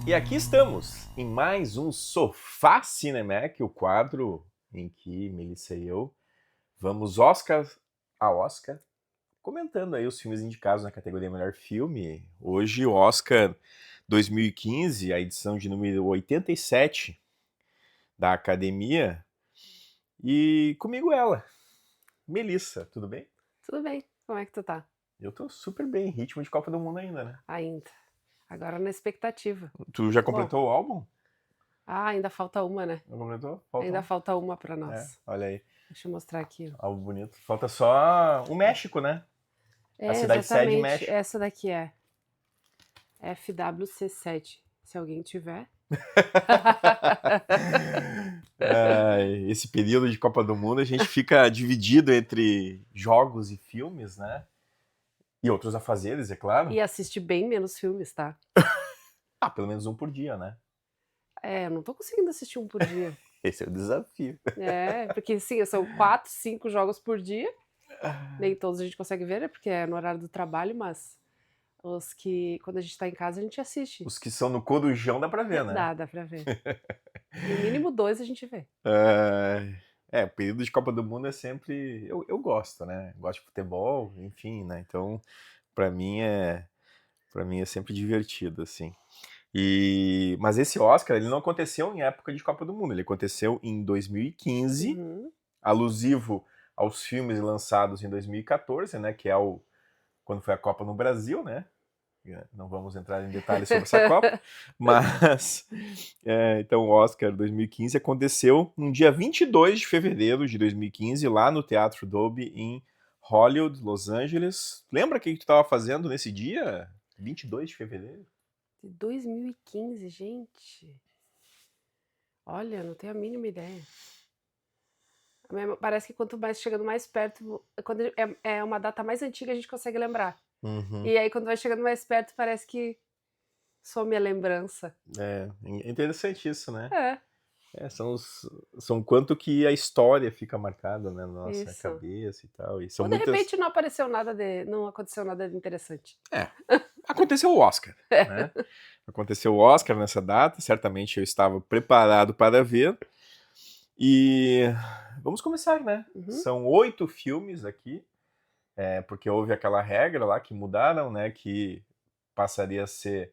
E aqui estamos em mais um Sofá Cinemac, o quadro em que Melissa e eu vamos Oscar a Oscar, comentando aí os filmes indicados na categoria Melhor Filme. Hoje o Oscar 2015, a edição de número 87 da Academia. E comigo ela, Melissa, tudo bem? Tudo bem, como é que tu tá? Eu tô super bem, ritmo de Copa do Mundo ainda, né? Ainda. Agora na expectativa. Tu já Bom, completou o álbum? ainda falta uma, né? Não completou? Falta Ainda um. falta uma pra É, nós. olha aí, Deixa eu mostrar aqui, ó. álbum bonito. Falta só o México, né? A É, cidade sede exatamente. México. Essa daqui é FWC7. Se alguém tiver. Esse período de Copa do Mundo a gente fica dividido entre jogos e filmes, né? E outros afazeres, é claro. E assiste bem menos filmes, tá? Ah, pelo menos um por dia, né? É, eu não tô conseguindo assistir um por dia. Esse é o desafio. É, porque sim, são 4, 5 jogos por dia. Nem todos a gente consegue ver, né? Porque é no horário do trabalho, mas os que, quando a gente tá em casa, a gente assiste. Os que são no Corujão dá pra ver, né? Dá pra ver. No mínimo 2 a gente vê. O período de Copa do Mundo é sempre. Eu gosto, né? Gosto de futebol, enfim, né? Então, pra mim é. Para mim é sempre divertido, assim. Mas esse Oscar, ele não aconteceu em época de Copa do Mundo, ele aconteceu em 2015, Uhum. alusivo aos filmes lançados em 2014, né, que é quando foi a Copa no Brasil, né? Não vamos entrar em detalhes sobre essa Copa, mas então o Oscar 2015 aconteceu no dia 22 de fevereiro de 2015, lá no Teatro Dolby em Hollywood, Los Angeles. Lembra o que tu estava fazendo nesse dia? 22 de fevereiro? De 2015, gente. Olha, não tenho a mínima ideia. Parece que quanto mais chegando mais perto, quando é uma data mais antiga, a gente consegue lembrar. Uhum. E aí, quando vai chegando mais perto, parece que some a lembrança. É interessante isso, né? É, São quanto que a história fica marcada, né, na nossa isso. cabeça e tal. E são Ou de muitas. repente não aconteceu nada de interessante. Aconteceu o Oscar, né? Aconteceu o Oscar nessa data, certamente eu estava preparado para ver. E vamos começar, né? Uhum. São 8 filmes aqui, porque houve aquela regra lá que mudaram, né? Que passaria a ser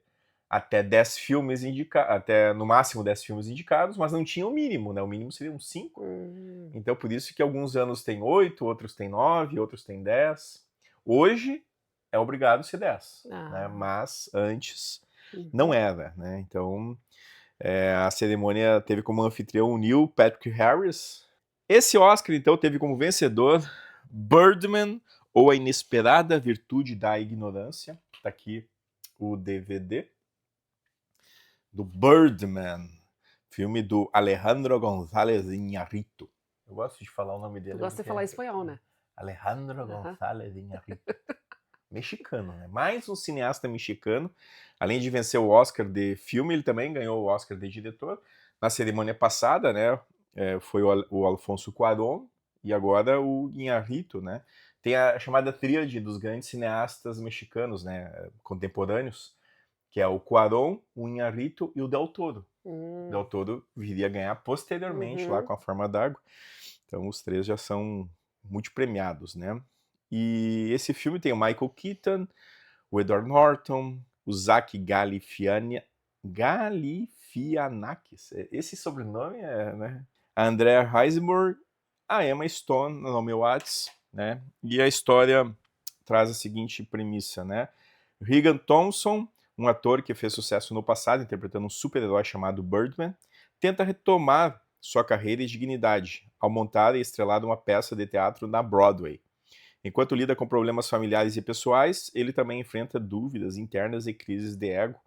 até 10 filmes indicados, até no máximo 10 filmes indicados, mas não tinha o mínimo, né? O mínimo seriam 5. Hum. Então por isso que alguns anos tem 8, outros tem 9, outros tem 10. Hoje é obrigado ser 10, né? Ah. Mas antes não Uhum. era, né? Então a cerimônia teve como anfitrião o Neil Patrick Harris. Esse Oscar, então, teve como vencedor Birdman, ou A Inesperada Virtude da Ignorância. Tá aqui o DVD do Birdman, filme do Alejandro González Iñárritu. Eu gosto de falar o nome Tu dele gosta de porque falar espanhol, né? Alejandro Aham. González Iñárritu. Mexicano, né? Mais um cineasta mexicano. Além de vencer o Oscar de filme, ele também ganhou o Oscar de diretor. Na cerimônia passada, né, foi o Alfonso Cuarón e agora o Iñárritu, né? Tem a chamada tríade dos grandes cineastas mexicanos, né, contemporâneos, que é o Cuarón, o Iñárritu e o Del Toro. O Del Toro viria a ganhar posteriormente lá Uhum. com A Forma d'Água. Então os três já são multipremiados, né? E esse filme tem o Michael Keaton, o Edward Norton, o Zach Galifianakis. Esse sobrenome é, né? A Andrea Riseborough, a Emma Stone, no nome Watts, né? E a história traz a seguinte premissa, né? Regan Thompson, um ator que fez sucesso no passado interpretando um super-herói chamado Birdman, tenta retomar sua carreira e dignidade ao montar e estrelar uma peça de teatro na Broadway. Enquanto lida com problemas familiares e pessoais, ele também enfrenta dúvidas internas e crises de ego,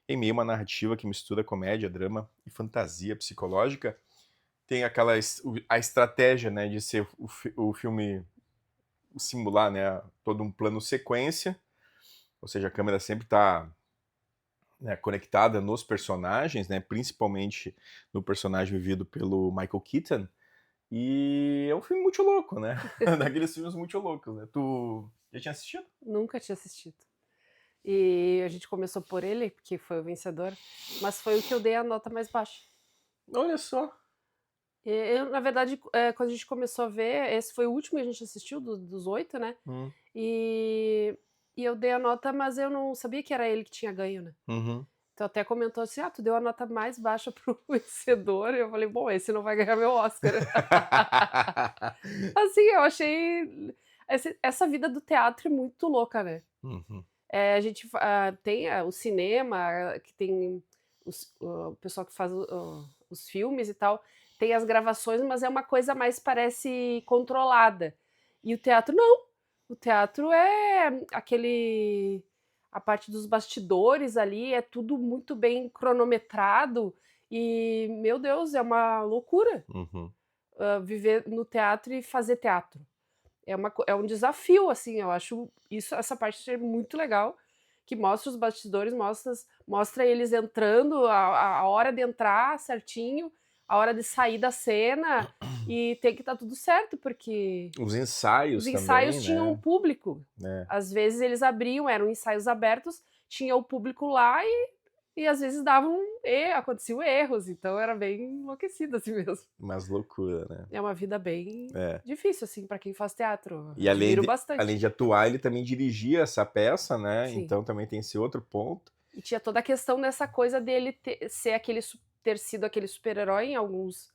em meio a uma narrativa que mistura comédia, drama e fantasia psicológica. Tem a estratégia, né, de ser o filme simular, né, todo um plano sequência, ou seja, a câmera sempre está, né, conectada nos personagens, né, principalmente no personagem vivido pelo Michael Keaton. E é um filme muito louco, né? Daqueles filmes muito loucos, né? Tu já tinha assistido? Nunca tinha assistido. E a gente começou por ele, porque foi o vencedor, mas foi o que eu dei a nota mais baixa. Olha só. Na verdade, quando a gente começou a ver, esse foi o último que a gente assistiu, dos 8, né? Hum. E eu dei a nota, mas eu não sabia que era ele que tinha ganho, né? Uhum. Então até comentou assim, tu deu a nota mais baixa pro vencedor. E eu falei, bom, esse não vai ganhar meu Oscar. Assim, eu achei... Essa vida do teatro é muito louca, né? Uhum. A gente tem o cinema, que tem o pessoal que faz os filmes e tal, tem as gravações, mas é uma coisa mais, parece, controlada. E o teatro, não. O teatro é a parte dos bastidores ali, é tudo muito bem cronometrado. E, meu Deus, é uma loucura Uhum. viver no teatro e fazer teatro. É um desafio, assim, eu acho essa parte é muito legal, que mostra os bastidores, mostra eles entrando, a hora de entrar certinho, a hora de sair da cena, e tem que estar tudo certo, porque Os os ensaios ensaios também, tinham um né? público. É. Às vezes eles abriam, eram ensaios abertos, tinha o público lá e às vezes aconteciam erros, então era bem enlouquecido assim mesmo. Mas loucura, né? É uma vida bem É. difícil, assim, para quem faz teatro. E Admiro bastante. além de atuar, ele também dirigia essa peça, né? Sim. Então também tem esse outro ponto. E tinha toda a questão dessa coisa dele ter sido aquele super-herói em alguns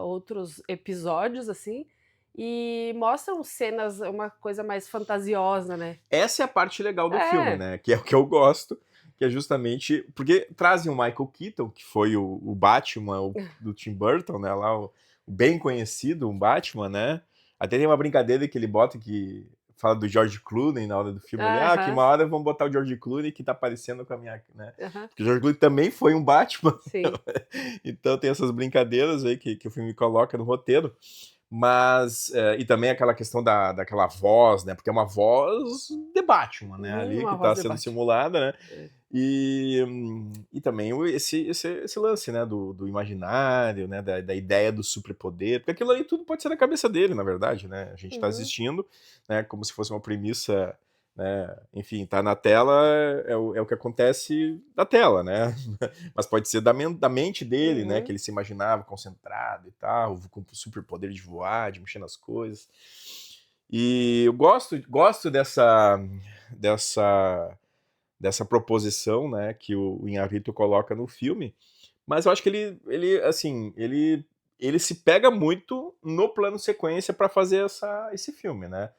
outros episódios, assim. E mostram cenas, uma coisa mais fantasiosa, né? Essa é a parte legal do filme, né? Que é o que eu gosto, que é justamente porque trazem o Michael Keaton, que foi o Batman do Tim Burton, né? Lá o bem conhecido, o Batman, né? Até tem uma brincadeira que ele bota que fala do George Clooney na hora do filme. Que uma hora vão botar o George Clooney que tá aparecendo com a minha, né? Porque o George Clooney também foi um Batman. Sim. Então tem essas brincadeiras aí que o filme coloca no roteiro. Mas, e também aquela questão daquela voz, né? Porque é uma voz de Batman, né? Ali que está sendo simulada, né? E também esse lance, né? Do imaginário, né? Da ideia do superpoder. Porque aquilo ali tudo pode ser na cabeça dele, na verdade, né? A gente está assistindo, né? Como se fosse uma premissa, né? Enfim, tá na tela, é o que acontece na tela, né? Mas pode ser da mente dele, né? Que ele se imaginava concentrado e tal, com o superpoder de voar, de mexer nas coisas. E eu gosto dessa proposição, né? Que o Inharrito coloca no filme. Mas eu acho que ele se pega muito no plano sequência para fazer esse filme, né?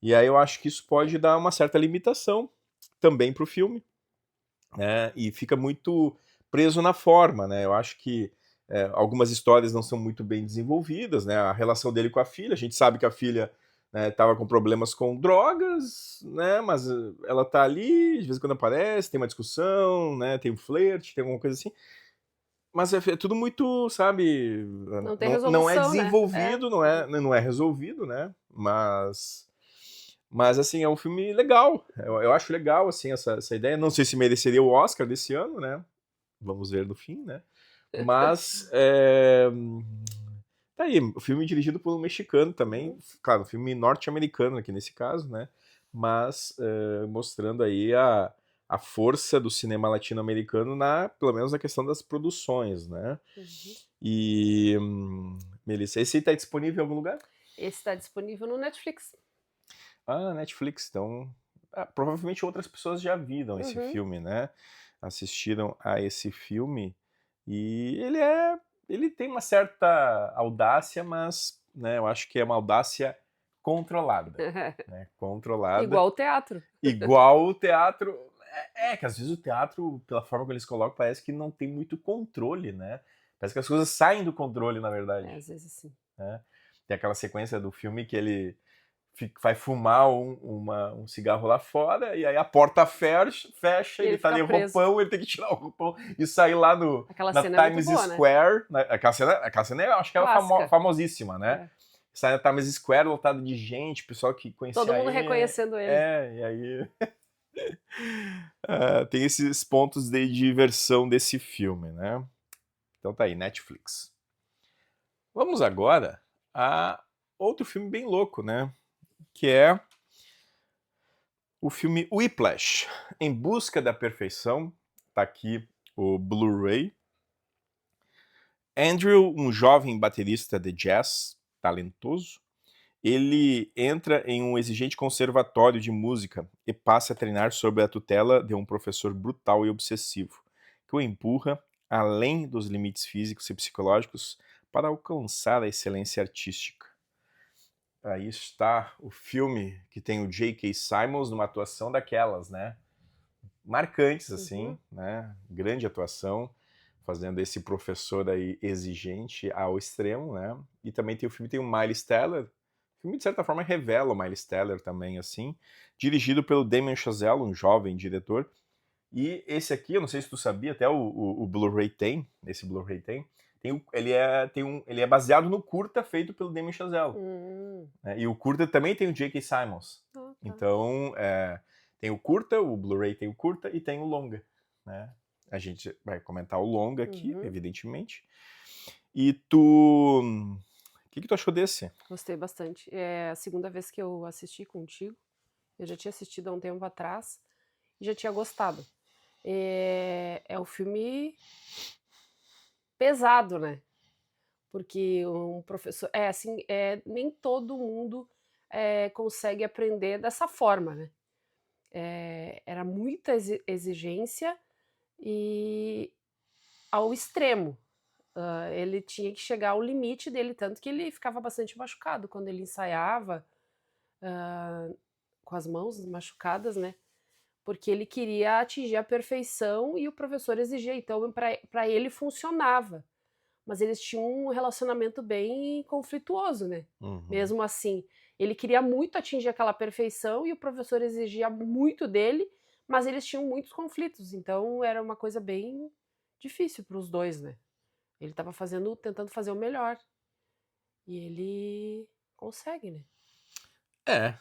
E aí eu acho que isso pode dar uma certa limitação também para o filme, né? E fica muito preso na forma, né? Eu acho que algumas histórias não são muito bem desenvolvidas, né? A relação dele com a filha, a gente sabe que a filha estava com problemas com drogas, né? Mas ela tá ali, de vez em quando aparece, tem uma discussão, né? Tem um flerte, tem alguma coisa assim. Mas é tudo muito, sabe? Não tem resolução, não é desenvolvido, né? não é resolvido, né? Mas assim, é um filme legal. Eu acho legal, assim, essa ideia. Não sei se mereceria o Oscar desse ano, né? Vamos ver no fim, né? Mas tá aí, o filme dirigido por um mexicano também. Claro, um filme norte-americano aqui nesse caso, né? Mas mostrando aí a força do cinema latino-americano pelo menos na questão das produções, né? E Melissa, esse tá disponível em algum lugar? Esse está disponível no Netflix. Netflix, então provavelmente outras pessoas já viram esse filme, né? Assistiram a esse filme e ele tem uma certa audácia, mas, né, eu acho que é uma audácia controlada, né? Controlada. Igual o teatro. Igual o teatro. Que às vezes o teatro, pela forma que eles colocam, parece que não tem muito controle, né? Parece que as coisas saem do controle, na verdade. Às vezes sim. Né? Tem aquela sequência do filme que ele vai fumar um cigarro lá fora, e aí a porta fecha, ele tá ali roupão, ele tem que tirar o roupão e sair lá na Times Square. Né? Aquela cena eu acho que era famosíssima, né? Sai na Times Square, lotado de gente, pessoal que conhecia todo mundo reconhecendo ele. E aí tem esses pontos de diversão desse filme, né? Então tá aí, Netflix. Vamos agora a outro filme bem louco, né? Que é O filme Whiplash, Em Busca da Perfeição, tá aqui o Blu-ray. Andrew, um jovem baterista de jazz talentoso, ele entra em um exigente conservatório de música e passa a treinar sob a tutela de um professor brutal e obsessivo, que o empurra além dos limites físicos e psicológicos para alcançar a excelência artística. Aí está o filme que tem o J.K. Simmons numa atuação daquelas, né? Marcantes, assim, né? Grande atuação, fazendo esse professor aí exigente ao extremo, né? E também tem o filme, tem o Miles Teller. O filme, de certa forma, revela o Miles Teller também, assim. Dirigido pelo Damien Chazelle, um jovem diretor. E esse aqui, eu não sei se tu sabia, até o Blu-ray tem, esse Blu-ray ele é baseado no curta feito pelo Damien Chazelle. Né? E o curta também tem o J.K. Simmons. Tá. Então, tem o curta, o Blu-ray tem o curta e tem o longa. Né? A gente vai comentar o longa aqui, evidentemente. E tu... O que tu achou desse? Gostei bastante. É a segunda vez que eu assisti contigo. Eu já tinha assistido há um tempo atrás e já tinha gostado. É um filme pesado, né? Porque um professor... nem todo mundo consegue aprender dessa forma, né? Era muita exigência e ao extremo. Ele tinha que chegar ao limite dele, tanto que ele ficava bastante machucado quando ele ensaiava, com as mãos machucadas, né? Porque ele queria atingir a perfeição e o professor exigia, então para ele funcionava. Mas eles tinham um relacionamento bem conflituoso, né? Mesmo assim, ele queria muito atingir aquela perfeição e o professor exigia muito dele, mas eles tinham muitos conflitos, então era uma coisa bem difícil para os dois, né? Ele estava tentando fazer o melhor. E ele consegue, né?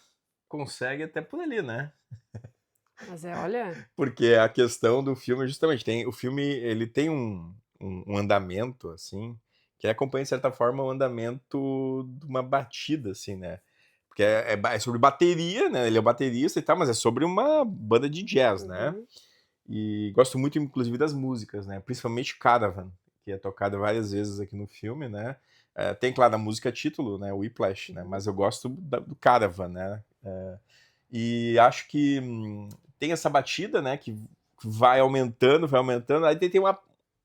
Consegue até por ali, né? Mas olha... Porque a questão do filme, justamente, o filme ele tem um andamento, assim, que acompanha, de certa forma, o andamento de uma batida, assim, né? Porque é sobre bateria, né? Ele é baterista e tal, mas é sobre uma banda de jazz, né? E gosto muito, inclusive, das músicas, né? Principalmente Caravan, que é tocada várias vezes aqui no filme, né? Tem, claro, a música título, né? O Whiplash, né? Mas eu gosto do Caravan, né? E acho que tem essa batida, né? Que vai aumentando, aí tem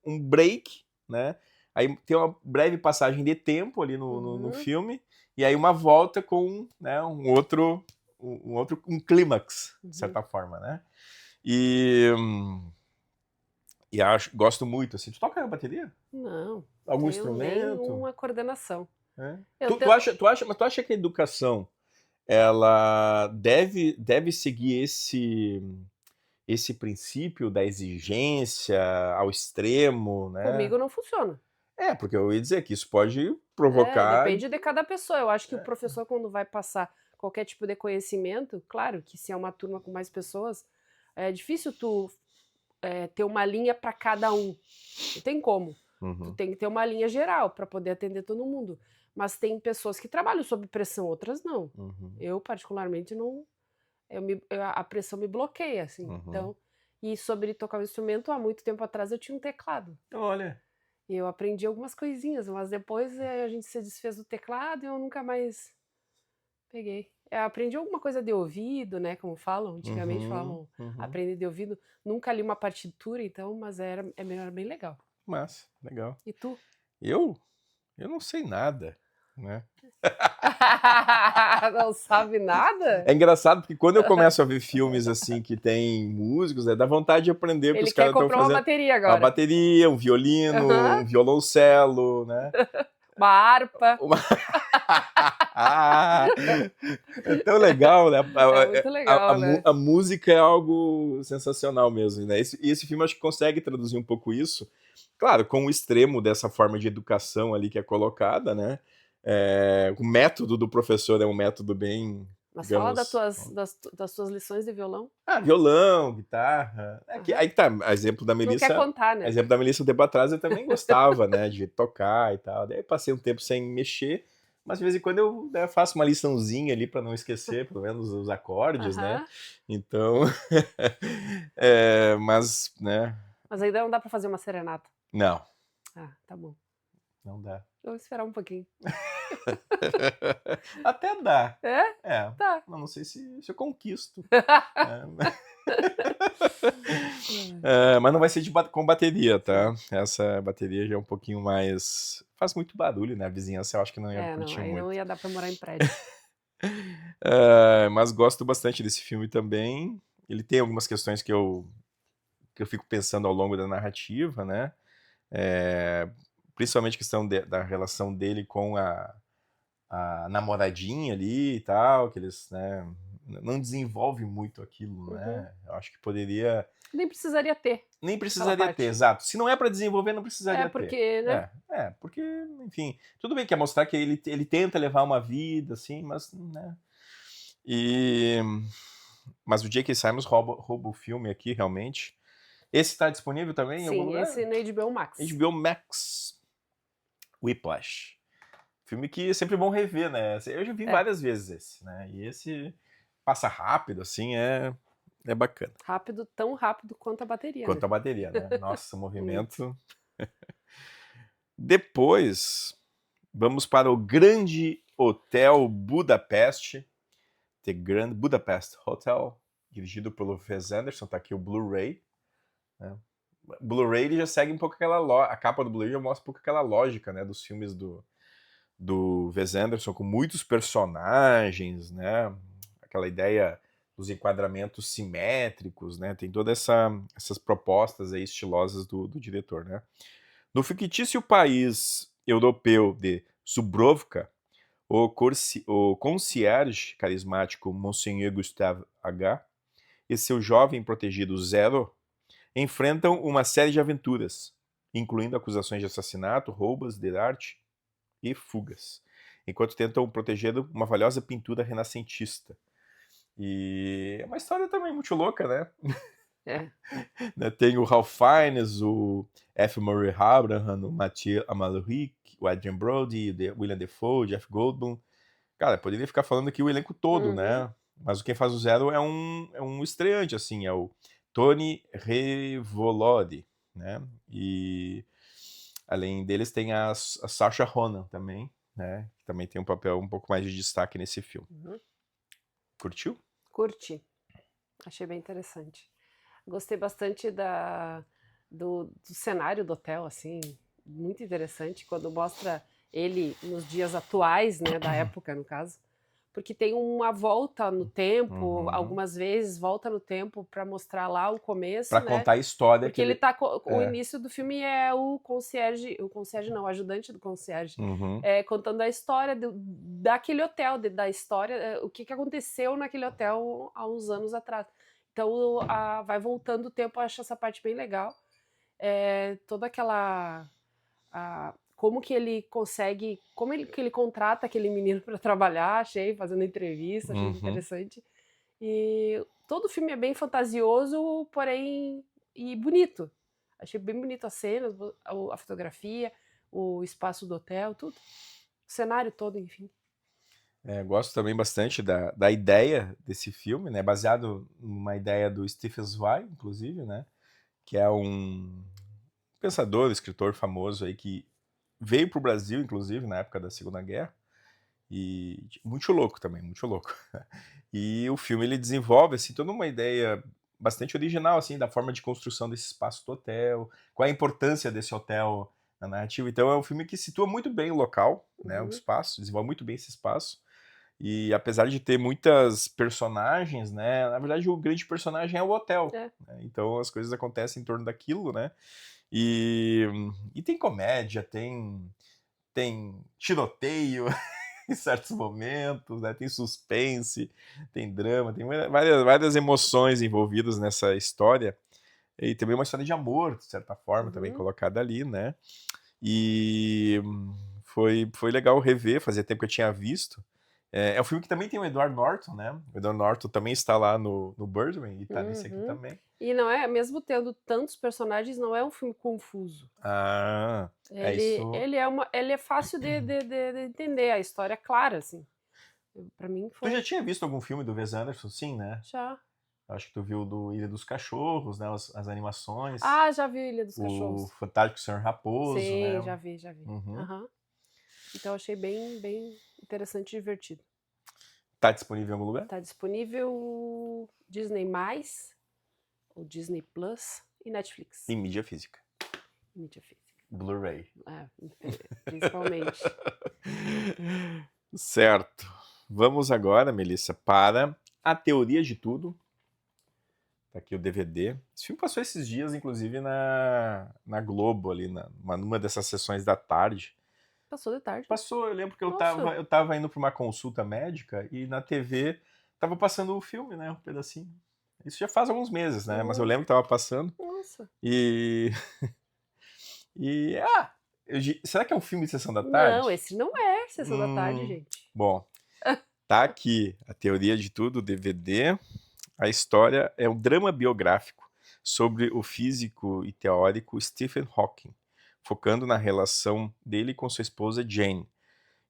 um break, né? Aí tem uma breve passagem de tempo ali no filme, e aí uma volta com, né, um clímax, de certa forma, né? E gosto muito, assim. Tu toca a bateria? Não, Algum tenho instrumento? nenhuma coordenação. Tu acha que a educação ela deve seguir esse princípio da exigência ao extremo, né? Comigo não funciona. Porque eu ia dizer que isso pode provocar... Depende de cada pessoa. Eu acho que o professor, quando vai passar qualquer tipo de conhecimento, claro que se é uma turma com mais pessoas, é difícil tu ter uma linha para cada um. Não tem como. Tu tem que ter uma linha geral para poder atender todo mundo. Mas tem pessoas que trabalham sob pressão, outras não. Eu, particularmente, não... a pressão me bloqueia, assim. Então, e sobre tocar um instrumento, há muito tempo atrás eu tinha um teclado. Olha. E eu aprendi algumas coisinhas, mas depois a gente se desfez do teclado e eu nunca mais peguei. Eu aprendi alguma coisa de ouvido, né? Como falam, antigamente falavam aprender de ouvido. Nunca li uma partitura, então, mas era bem legal. Massa, legal. E tu? Eu não sei nada, né? Não sabe nada? É engraçado porque quando eu começo a ver filmes assim que tem músicos, dá vontade de aprender o que Ele os caras quer estão comprar fazendo. uma bateria Uma agora. bateria, um violino, um violoncelo, né? Uma harpa. É tão legal, né? É muito legal, né? A música é algo sensacional mesmo, né? E esse filme acho que consegue traduzir um pouco isso. Claro, com o extremo dessa forma de educação ali que é colocada, né? O método do professor é um método bem, Mas fala digamos... das tuas lições de violão. Violão, guitarra. Aí que tá, exemplo da Não Melissa. quer contar, né? Exemplo da Melissa, um tempo atrás eu também gostava, né, de tocar e tal. Daí passei um tempo sem mexer, Mas de vez em quando eu, né, faço uma liçãozinha ali para não esquecer, pelo menos os acordes, né? Aham. Então, mas, né? Mas ainda não dá pra fazer uma serenata. Não, Ah, tá bom. não dá. Vou esperar um pouquinho. Até dá. É? É, Tá. mas não sei se eu conquisto. Hum. Mas não vai ser com bateria, tá? Essa bateria já é um pouquinho mais. Faz muito barulho, né? A vizinhança eu acho que não ia Não, curtir aí não muito. ia dar pra morar em prédio. Mas gosto bastante desse filme também. Ele tem algumas questões que eu fico pensando ao longo da narrativa, né? É, principalmente a questão da relação dele com a namoradinha ali e tal, que eles, né, não desenvolve muito aquilo, Uhum. né? Eu acho que poderia. Nem precisaria ter Nem aquela precisaria ter, parte. exato. Se não é para desenvolver, não É, precisaria ter. porque, né? Porque, enfim, tudo bem que é mostrar que ele tenta levar uma vida, assim, mas, né? E, mas o J.K. Simmons rouba o filme aqui, realmente. Esse está disponível também em algum Sim, lugar? esse no HBO Max. HBO Max, Whiplash. Filme que é sempre bom rever, né? Eu já vi É, várias vezes esse, né? E esse passa rápido, assim, é bacana. rápido, tão rápido quanto a bateria, né? Quanto a bateria, né? Nossa, o Muito. movimento. Depois, vamos para o Grande Hotel Budapeste, The Grand Budapest Hotel, dirigido pelo Wes Anderson, tá aqui o Blu-ray, né? Blu-ray ele já segue um pouco a capa do Blu-ray já mostra um pouco aquela lógica, né, dos filmes do Wes Anderson, com muitos personagens, né, aquela ideia dos enquadramentos simétricos, né, tem todas essas propostas aí estilosas do diretor, né. No fictício país europeu de Dubrovka, o concierge carismático Monseigneur Gustave H. e seu jovem protegido Zero enfrentam uma série de aventuras, incluindo acusações de assassinato, roubos de arte e fugas, enquanto tentam proteger uma valiosa pintura renascentista. E é uma história também muito louca, né? É. Tem o Ralph Fiennes, o F. Murray Abraham, o Mathieu Amalric, o Adrien Brody, o William Defoe, o Jeff Goldblum. Cara, poderia ficar falando aqui o elenco todo, Uhum. né? Mas quem faz o Zero é um estreante, assim, é o Tony Revolori, né? E além deles tem a Saoirse Ronan também, né? Que também tem um papel um pouco mais de destaque nesse filme. Uhum. Curtiu? Curti. Achei bem interessante. Gostei bastante do cenário do hotel, assim, muito interessante, quando mostra ele nos dias atuais, né, da época, no caso, porque tem uma volta no tempo, Uhum. algumas vezes volta no tempo para mostrar lá o começo, Para né? contar a história que Porque ele ele. tá. O É. início do filme é o concierge não, o ajudante do concierge, Uhum. contando a história daquele hotel, da história, o que aconteceu naquele hotel há uns anos atrás. Então vai voltando o tempo, eu acho essa parte bem legal. Toda aquela. Como que ele consegue. Que ele contrata aquele menino para trabalhar, achei, fazendo entrevista, achei Uhum. interessante. E todo o filme é bem fantasioso, porém. E bonito. Achei bem bonito as cenas, a fotografia, o espaço do hotel, tudo. O cenário todo, enfim. Gosto também bastante da ideia desse filme, né? Baseado numa ideia do Stephen Zweig, inclusive, né? Que é um pensador, escritor famoso aí que veio para o Brasil, inclusive, na época da Segunda Guerra. E muito louco também, muito louco. E o filme ele desenvolve assim toda uma ideia bastante original assim da forma de construção desse espaço do hotel, qual é a importância desse hotel na narrativa. Então é um filme que situa muito bem o local, né, o Uhum. espaço, desenvolve muito bem esse espaço. E apesar de ter muitas personagens, né, na verdade o grande personagem é o hotel, É. né? Então as coisas acontecem em torno daquilo, né? E tem comédia, tem tiroteio, em certos momentos, né? Tem suspense, tem drama, tem várias emoções envolvidas nessa história. E também uma história de amor, de certa forma, também Uhum. colocada ali, né? E foi legal rever, fazia tempo que eu tinha visto. É um filme que também tem o Edward Norton, né? O Edward Norton também está lá no Birdman e tá nesse aqui também. E não é, mesmo tendo tantos personagens, não é um filme confuso. Ah, é isso. Ele é fácil de entender, a história é clara, assim. Pra mim Tu foi. já tinha visto algum filme do Wes Anderson? Sim, né? Já. Acho que tu viu do Ilha dos Cachorros, né? As animações. Ah, já vi Ilha dos O Cachorros. Fantástico Senhor Raposo, Sim, né? já vi. Uhum. Aham. Então achei bem interessante e divertido. Tá disponível em algum lugar? Tá disponível Disney+, ou Disney Plus e Netflix. Em mídia física. Mídia física. Blu-ray. Principalmente. Certo. Vamos agora, Melissa, para A Teoria de Tudo. Tá aqui o DVD. Esse filme passou esses dias, inclusive, na Globo, ali, numa dessas sessões da tarde. Passou de tarde. Passou, eu lembro que eu Nossa. tava indo para uma consulta médica e na TV tava passando o filme, né? Um pedacinho. Isso já faz alguns meses, né? Mas eu lembro que tava passando. Nossa. E. Será que é um filme de sessão da tarde? Não, esse não é Sessão da Tarde, gente. Bom, tá aqui A Teoria de Tudo, DVD. A história é um drama biográfico sobre o físico e teórico Stephen Hawking, focando na relação dele com sua esposa Jane,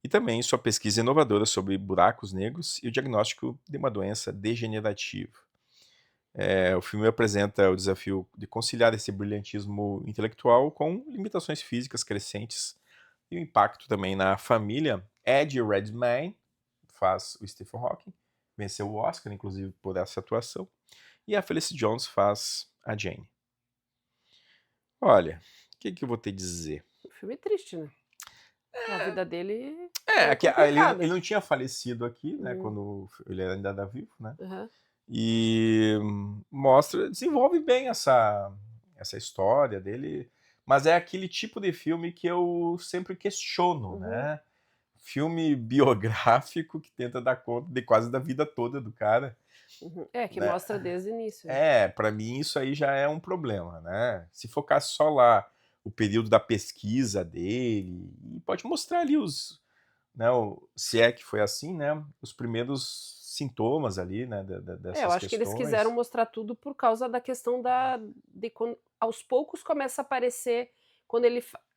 e também sua pesquisa inovadora sobre buracos negros e o diagnóstico de uma doença degenerativa. O filme apresenta o desafio de conciliar esse brilhantismo intelectual com limitações físicas crescentes e o impacto também na família. Eddie Redmayne faz o Stephen Hawking, venceu o Oscar, inclusive, por essa atuação, e a Felicity Jones faz a Jane. Olha, o que eu vou te dizer? Um filme triste, né? A vida dele Ele não tinha falecido aqui, né, quando ele ainda era vivo, né? Uhum. E desenvolve bem essa história dele, mas é aquele tipo de filme que eu sempre questiono, né? Filme biográfico que tenta dar conta de quase da vida toda do cara. Que né? mostra desde o início. Né? Pra mim isso aí já é um problema, né? Se focasse só lá o período da pesquisa dele, e pode mostrar ali né, se é que foi assim, né? Os primeiros sintomas ali, né, dessas Eu acho que eles quiseram mostrar tudo por causa da questão de quando aos poucos começa a aparecer, quando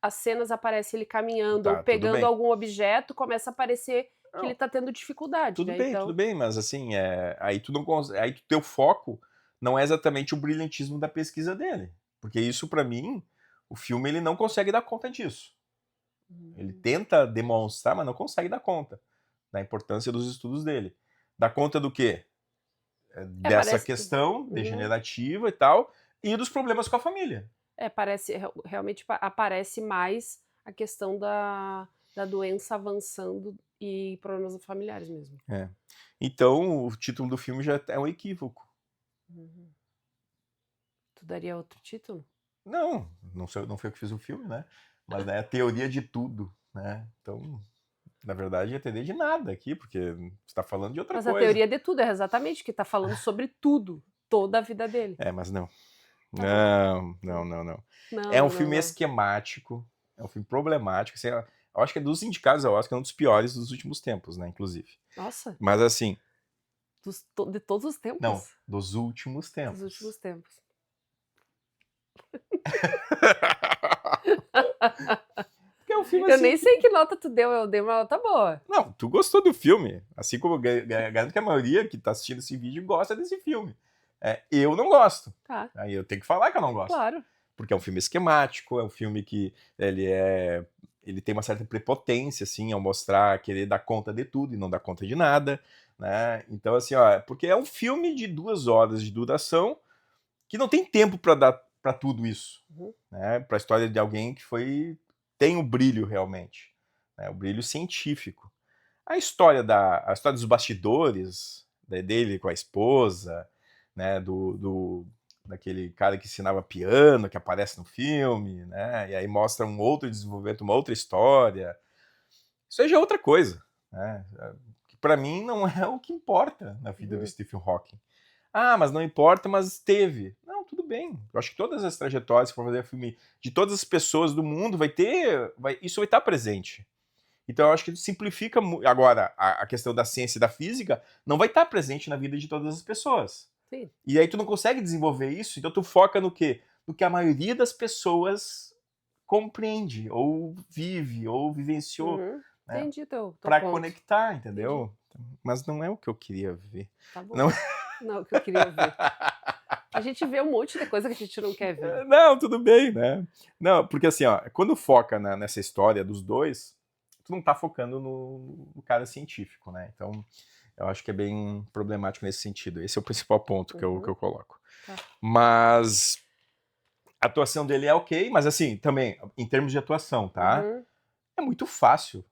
as cenas aparecem ele caminhando ou pegando algum objeto, começa a aparecer que ele tá tendo dificuldade. Tudo bem, mas assim, aí tu não aí teu foco não é exatamente o brilhantismo da pesquisa dele, porque isso para mim, o filme ele não consegue dar conta disso. Ele tenta demonstrar, mas não consegue dar conta da importância dos estudos dele. Dá conta do quê? Dessa questão degenerativa e tal, e dos problemas com a família. Realmente aparece mais a questão da doença avançando e problemas familiares mesmo. Então, o título do filme já é um equívoco. Tu daria outro título? Não foi eu que fiz o filme, né? Mas é a teoria de tudo, né? Então, na verdade, ia entender de nada aqui, porque você está falando de outra coisa. Mas a teoria de tudo é exatamente que está falando sobre tudo, toda a vida dele. Mas não. Não. É um filme esquemático, é um filme problemático. Assim, eu acho que é dos indicados ao Oscar, um dos piores dos últimos tempos, né? Inclusive. Nossa. Mas assim. De todos os tempos? Não, dos últimos tempos. Dos últimos tempos. É um filme, eu assim, nem sei que nota tu deu, eu dei uma nota boa. Não, tu gostou do filme. Assim como garanto que a maioria que tá assistindo esse vídeo gosta desse filme. Eu não gosto. Tá. Aí eu tenho que falar que eu não gosto. Claro. Porque é um filme esquemático, é um filme que ele tem uma certa prepotência, assim, ao mostrar, querer dar conta de tudo e não dar conta de nada, né? Então, assim, porque é um filme de 2 horas de duração que não tem tempo para dar para tudo isso, né? Para a história de alguém que tem o brilho realmente, né? O brilho científico. A história dos bastidores, né, dele com a esposa, né, daquele cara que ensinava piano, que aparece no filme, né, e aí mostra um outro desenvolvimento, uma outra história. Isso aí já é outra coisa, né, que para mim não é o que importa na vida do Stephen Hawking. Mas não importa, mas teve. Não, tudo bem. Eu acho que todas as trajetórias, se for fazer filme de todas as pessoas do mundo, isso vai estar presente. Então eu acho que simplifica agora a questão da ciência e da física não vai estar presente na vida de todas as pessoas. Sim. E aí tu não consegue desenvolver isso, então tu foca no quê? No que a maioria das pessoas compreende, ou vive, ou vivenciou, Uhum. né? Entendi teu Para ponto. conectar, entendeu? Mas não é o que eu queria ver. Tá bom. Não, Não, é o que eu queria ver. A gente vê um monte de coisa que a gente não quer ver. não, tudo bem, né? Não, porque assim, ó, quando foca nessa história dos dois, tu não tá focando no cara científico, né? Então, eu acho que é bem problemático nesse sentido. Esse é o principal ponto que eu coloco. Tá. Mas a atuação dele é ok, mas assim, também, em termos de atuação, tá? Uhum. É muito fácil.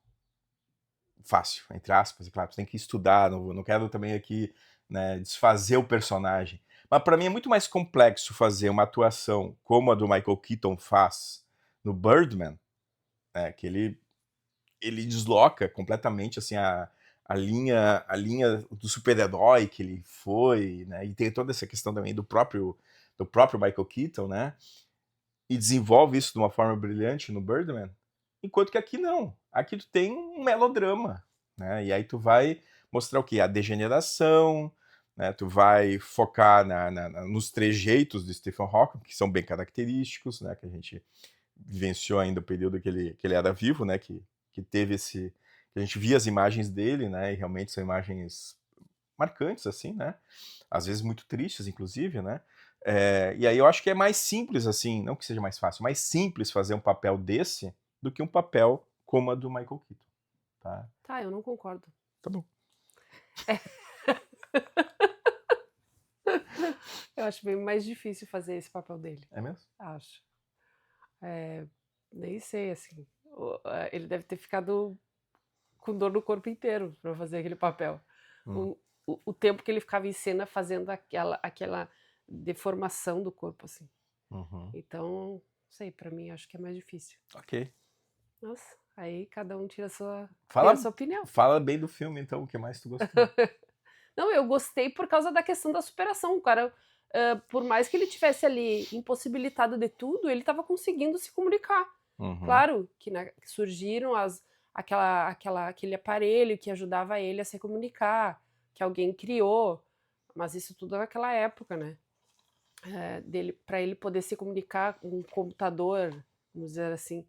Fácil, entre aspas, claro, tu tem que estudar, não quero também aqui, né, desfazer o personagem. Mas para mim é muito mais complexo fazer uma atuação como a do Michael Keaton faz no Birdman, né, que ele desloca completamente assim a linha do super-herói que ele foi, né, e tem toda essa questão também do próprio Michael Keaton, né, e desenvolve isso de uma forma brilhante no Birdman, enquanto que aqui não. Aqui tu tem um melodrama, né? E aí tu vai mostrar o quê? A degeneração, né? Tu vai focar nos trejeitos do Stephen Hawking, que são bem característicos, né? Que a gente vivenciou ainda o período que ele era vivo, né? Que teve esse... Que a gente via as imagens dele, né? E realmente são imagens marcantes, assim, né? Às vezes muito tristes, inclusive, né? E aí eu acho que é mais simples, assim, não que seja mais fácil, mais simples fazer um papel desse do que um papel como a do Michael Keaton, tá? Tá, eu não concordo. Tá bom. Eu acho bem mais difícil fazer esse papel dele. É mesmo? Acho. Nem sei, assim. Ele deve ter ficado com dor no corpo inteiro para fazer aquele papel. O tempo que ele ficava em cena fazendo aquela deformação do corpo, assim. Uhum. Então, não sei, para mim acho que é mais difícil. Ok. Nossa, aí cada um tira Fala, a sua opinião. fala bem do filme, então, o que mais tu gostou? Não, eu gostei por causa da questão da superação. O cara, por mais que ele tivesse ali impossibilitado de tudo, ele estava conseguindo se comunicar. Uhum. Claro que surgiram aquele aparelho que ajudava ele a se comunicar, que alguém criou, mas isso tudo naquela época, né? Para ele poder se comunicar com um computador, vamos dizer assim.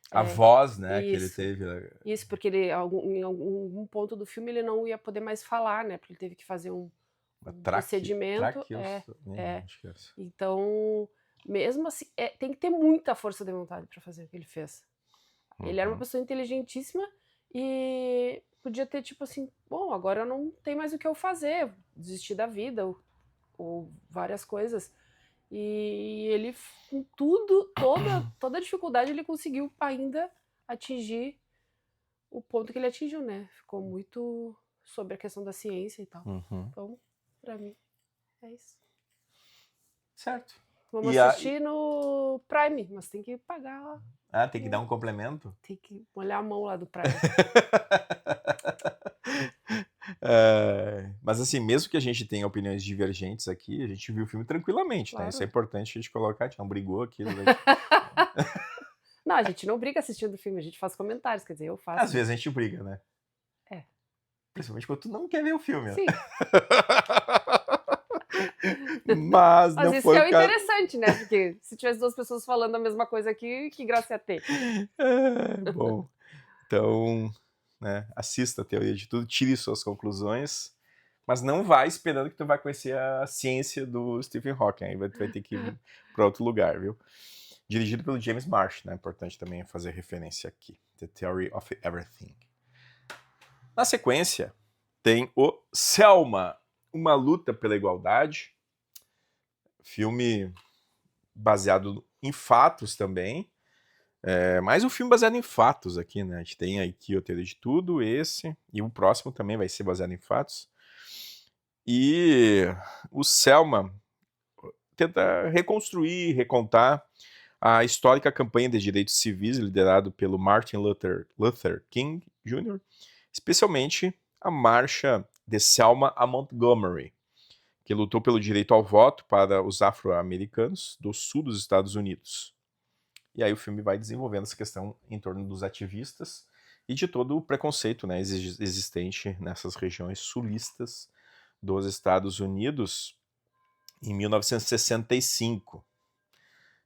A voz, né, que ele Isso. teve. Isso, porque ele, em algum ponto do filme ele não ia poder mais falar, né? Porque ele teve que fazer um procedimento. Acho que é essa. Então, mesmo assim, tem que ter muita força de vontade para fazer o que ele fez. Ele era uma pessoa inteligentíssima e podia ter, tipo assim, bom, agora eu não tenho mais o que eu fazer, desistir da vida ou várias coisas. E ele, com toda a dificuldade, ele conseguiu ainda atingir o ponto que ele atingiu, né? Ficou muito sobre a questão da ciência e tal. Uhum. Então, pra mim, é isso. Certo. Vamos assistir no Prime, mas tem que pagar lá. Ah, tem que dar um complemento? Tem que molhar a mão lá do Prime. Mas assim, mesmo que a gente tenha opiniões divergentes aqui, a gente viu o filme tranquilamente, Claro. tá? Isso é importante a gente colocar, a gente não brigou aqui. Não, a gente não briga assistindo o filme, a gente faz comentários, quer dizer, eu faço. Às vezes a gente briga, né? Principalmente quando tu não quer ver o filme. Sim. Mas não isso foi que é o o caso. interessante, né? Porque se tivesse duas pessoas falando a mesma coisa aqui, que graça ia ter. Bom, então, né, assista a Teoria de Tudo, tire suas conclusões, mas não vai esperando que tu vai conhecer a ciência do Stephen Hawking, aí tu vai ter que ir para outro lugar, viu? Dirigido pelo James Marsh, né? Importante também fazer referência aqui. The Theory of Everything. Na sequência, tem o Selma, Uma Luta pela Igualdade. Filme baseado em fatos também. Mais um filme baseado em fatos aqui, né? A gente tem aqui o Teoria de Tudo, esse, e o próximo também vai ser baseado em fatos. E o Selma tenta reconstruir, recontar a histórica campanha de direitos civis liderado pelo Martin Luther King Jr., especialmente a marcha de Selma a Montgomery, que lutou pelo direito ao voto para os afro-americanos do sul dos Estados Unidos. E aí o filme vai desenvolvendo essa questão em torno dos ativistas e de todo o preconceito, né, existente nessas regiões sulistas dos Estados Unidos em 1965.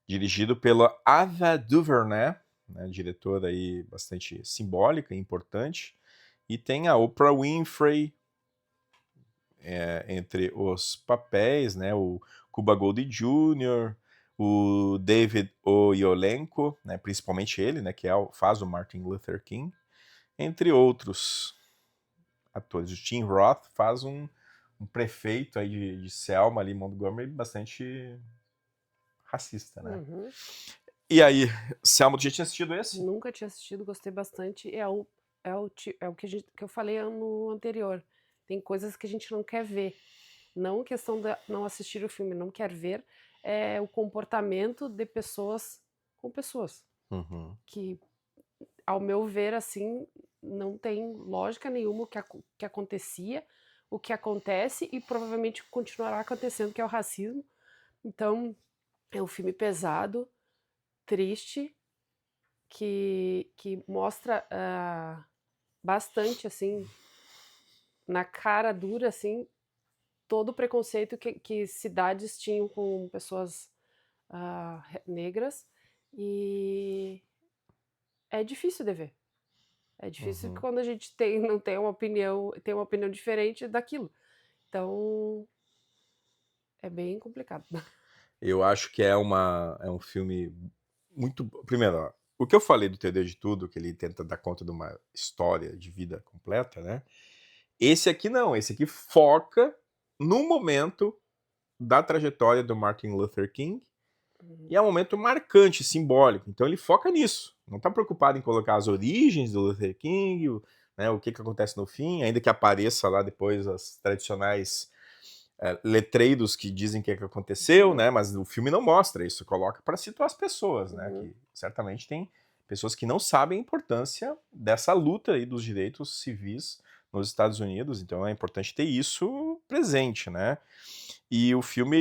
Dirigido pela Ava DuVernay, né, diretora aí bastante simbólica e importante, e tem a Oprah Winfrey entre os papéis, né, o Cuba Gooding Jr., o David Oyelowo, né, principalmente ele, né, que faz o Martin Luther King, entre outros atores. O Tim Roth faz um prefeito aí de Selma, ali, Montgomery, bastante racista, né? Uhum. E aí, Selma, tu já tinha assistido esse? Nunca tinha assistido, gostei bastante. É o que eu falei no anterior. Tem coisas que a gente não quer ver. Não questão de não assistir o filme, não quer ver, é o comportamento de pessoas com pessoas. Uhum. Que, ao meu ver, assim, não tem lógica nenhuma o que acontecia, o que acontece e provavelmente continuará acontecendo, que é o racismo. Então, é um filme pesado, triste, que mostra bastante, assim, na cara dura, assim, todo o preconceito que cidades tinham com pessoas negras, e é difícil de ver. É difícil Uhum. quando a gente não tem uma opinião diferente daquilo. Então, é bem complicado. Eu acho que é um filme muito. Primeiro, ó, o que eu falei do TD de Tudo, que ele tenta dar conta de uma história de vida completa, né? Esse aqui não, esse aqui foca no momento da trajetória do Martin Luther King e é um momento marcante, simbólico. Então ele foca nisso. Não está preocupado em colocar as origens do Luther King, né, o que acontece no fim, ainda que apareça lá depois as tradicionais letreiros que dizem o que aconteceu, né? Mas o filme não mostra isso, coloca para situar as pessoas, né? Uhum. Que certamente tem pessoas que não sabem a importância dessa luta aí dos direitos civis nos Estados Unidos, então é importante ter isso presente, né? E o filme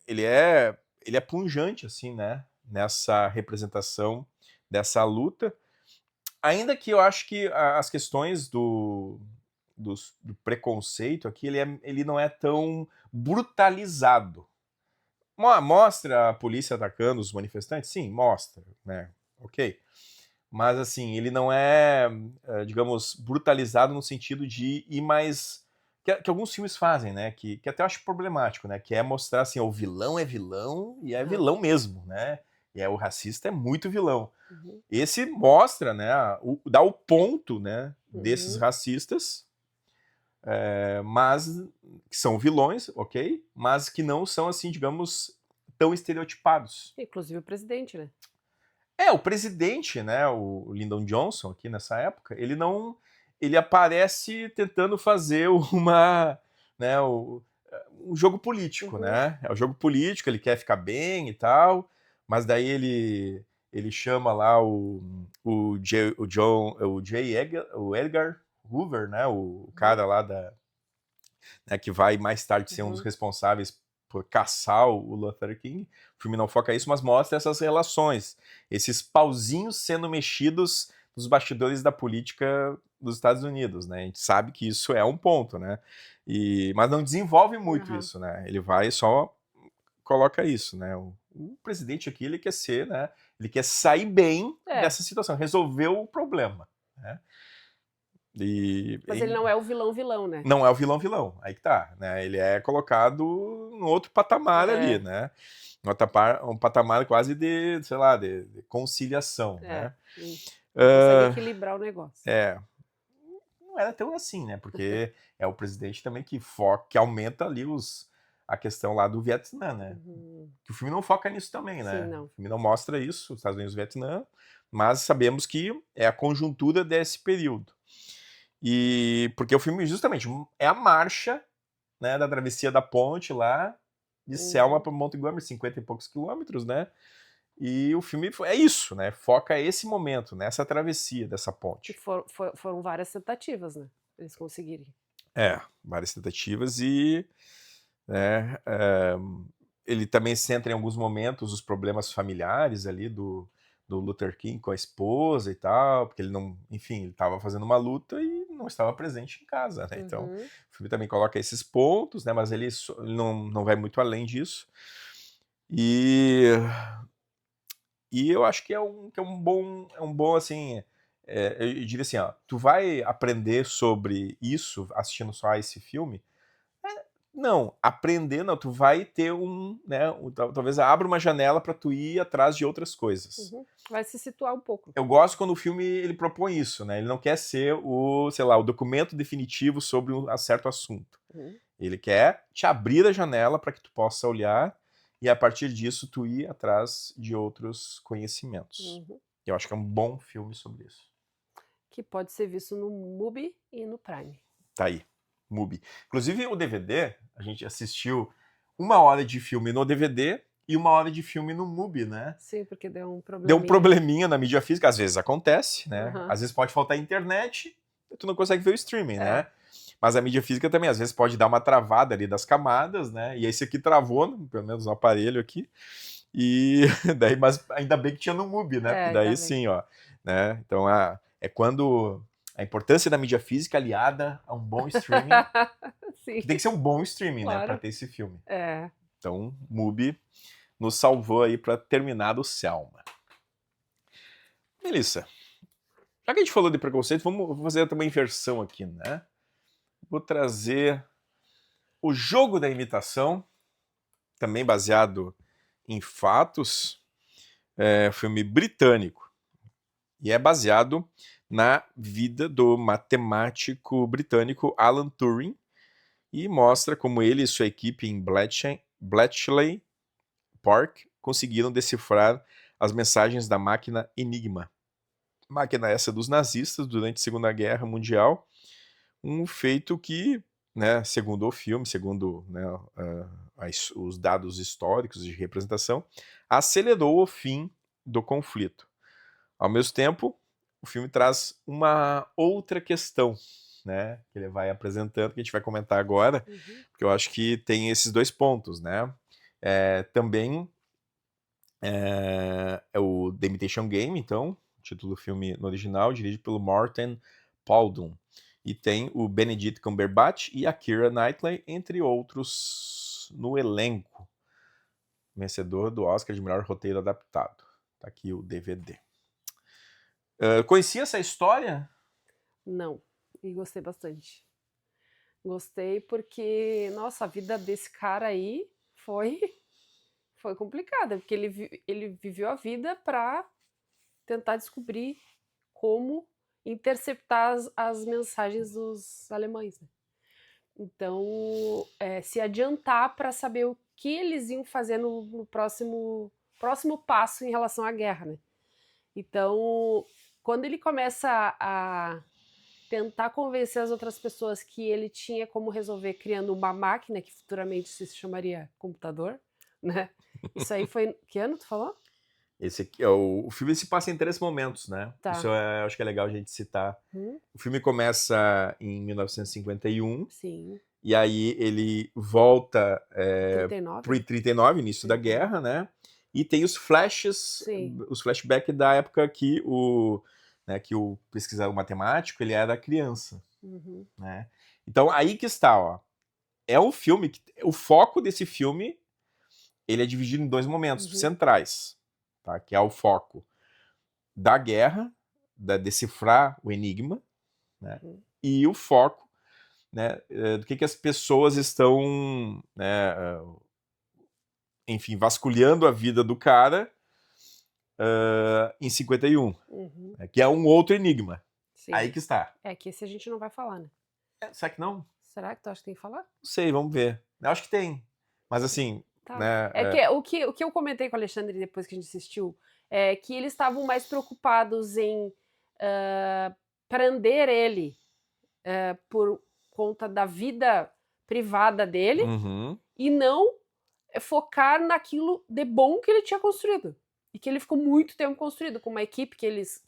ele é pungente assim, né? Nessa representação dessa luta, ainda que eu acho que as questões do preconceito aqui, ele não é tão brutalizado. Mostra a polícia atacando os manifestantes? Sim, mostra, né? Ok. Mas, assim, ele não é, digamos, brutalizado no sentido de ir mais... Que alguns filmes fazem, né? Que até eu acho problemático, né? Que é mostrar, assim, o vilão é vilão e é vilão mesmo, né? E o racista é muito vilão. Uhum. Esse mostra, né? Dá o ponto, né? Desses Uhum. racistas, mas que são vilões, ok? Mas que não são, assim, digamos, tão estereotipados. Inclusive o presidente, né? O presidente, né, o Lyndon Johnson, aqui nessa época, ele não. Ele aparece tentando fazer né, um jogo político, Uhum. né? É o jogo político, ele quer ficar bem e tal, mas daí ele chama lá o Edgar Hoover, né, o Uhum. cara lá né, que vai mais tarde ser um dos Uhum. responsáveis por caçar o Luther King. O filme não foca isso, mas mostra essas relações, esses pauzinhos sendo mexidos nos bastidores da política dos Estados Unidos, né? A gente sabe que isso é um ponto, né? Mas não desenvolve muito Aham. isso, né? Ele vai e só coloca isso, né? O presidente aqui, ele quer ser, né? Ele quer sair bem É, dessa situação, resolver o problema, né? mas ele não é o vilão, né? Não é o vilão, aí que tá, né? Ele é colocado no outro patamar ali, É, né? Um patamar quase de, sei lá, de conciliação, é. né? Não consegue Uh, equilibrar o negócio. é, não era tão assim, né? Porque é o presidente também que aumenta ali a questão lá do Vietnã, né? Uhum. Que o filme não foca nisso também, Sim, né? não. O filme não mostra isso, os Estados Unidos e o Vietnã, mas sabemos que é a conjuntura desse período. E porque o filme justamente é a marcha, né, da travessia da ponte lá de Selma Uhum. para Montgomery, 50 e poucos quilômetros, né? E o filme é isso, né? Foca esse momento, nessa travessia dessa Que ponte. foram várias tentativas, né? Eles conseguirem. Várias tentativas e né, ele também centra em alguns momentos os problemas familiares ali do do Luther King com a esposa e tal, porque ele não, enfim, ele estava fazendo uma luta e não estava presente em casa, né? Então, Uhum. o filme também coloca esses pontos, né? Mas ele não vai muito além disso. E, e eu acho que é um bom assim, eu diria assim, ó, tu vai aprender sobre isso assistindo só esse filme? Não, aprender não, tu vai ter né, talvez abra uma janela para tu ir atrás de outras coisas. Uhum. Vai se situar um pouco. Eu gosto quando o filme ele propõe isso, né? Ele não quer ser sei lá, o documento definitivo sobre um certo assunto. Uhum. Ele quer te abrir a janela para que tu possa olhar e a partir disso tu ir atrás de outros conhecimentos. Uhum. Eu acho que é um bom filme sobre isso. Que pode ser visto no Mubi e no Prime. Tá aí, Mubi. Inclusive o DVD, a gente assistiu 1 hora de filme no DVD e 1 hora de filme no Mubi, né? Sim, porque deu um Deu um probleminha. probleminha na mídia física, às vezes acontece, né? Uhum. Às vezes pode faltar internet e tu não consegue ver o streaming, É. né? Mas a mídia física também, às vezes pode dar uma travada ali das camadas, né? E esse aqui travou, pelo menos no aparelho aqui. E daí, mas ainda bem que tinha no Mubi, né? Porque daí ainda bem. sim, ó. Né? Então é quando a importância da mídia física aliada a um bom streaming. Sim, Que tem que ser um bom streaming, né? Pra claro. ter esse filme. É. Então, Mubi nos salvou aí pra terminar do Selma. Melissa, já que a gente falou de preconceito, vamos fazer também inversão aqui, né? Vou trazer o Jogo da Imitação, também baseado em fatos, filme britânico. E é baseado na vida do matemático britânico Alan Turing e mostra como ele e sua equipe em Bletchley Park conseguiram decifrar as mensagens da máquina Enigma. Máquina essa dos nazistas durante a Segunda Guerra Mundial, um feito que, né, segundo o filme, segundo, né, os dados históricos de representação, acelerou o fim do conflito. Ao mesmo tempo, o filme traz uma outra questão, né, que ele vai apresentando, que a gente vai comentar agora, porque eu acho que tem esses dois pontos, né? Também é o The Imitation Game, então, título do filme no original, dirigido pelo Martin Paulden. E tem o Benedict Cumberbatch e a Keira Knightley, entre outros, no elenco. Vencedor do Oscar de melhor roteiro adaptado. Tá aqui o DVD. Conhecia essa história? Não, e gostei bastante. Gostei porque, nossa, a vida desse cara aí foi complicada, porque ele viveu a vida para tentar descobrir como interceptar as mensagens dos alemães, né? Então, se adiantar para saber o que eles iam fazer no próximo passo em relação à guerra, né? Então, quando ele começa a tentar convencer as outras pessoas que ele tinha como resolver criando uma máquina que futuramente se chamaria computador, né? Isso aí foi... Que ano tu falou? Esse aqui, o filme se passa em 3 momentos, né? Tá. Isso acho que é legal a gente citar. O filme começa em 1951. Sim. E aí ele volta 39. pro 39, início da guerra, né? E tem os flashes, os flashbacks da época que o pesquisador matemático, ele era criança, né? Então aí que está, ó. É um filme que o foco desse filme, ele é dividido em 2 momentos centrais, tá? Que é o foco da guerra, da decifrar o enigma, né? E o foco, né, do que as pessoas estão, né, enfim, vasculhando a vida do cara em 51, né, que é um outro enigma. Sim. Aí que está. Que esse a gente não vai falar, né? Será que não? Será que tu acha que tem que falar? Não sei, vamos ver. Eu acho que tem. Mas assim, tá. Né? Que o que eu comentei com o Alexandre depois que a gente assistiu é que eles estavam mais preocupados em prender ele por conta da vida privada dele e não focar naquilo de bom que ele tinha construído. E que ele ficou muito tempo construído, com uma equipe que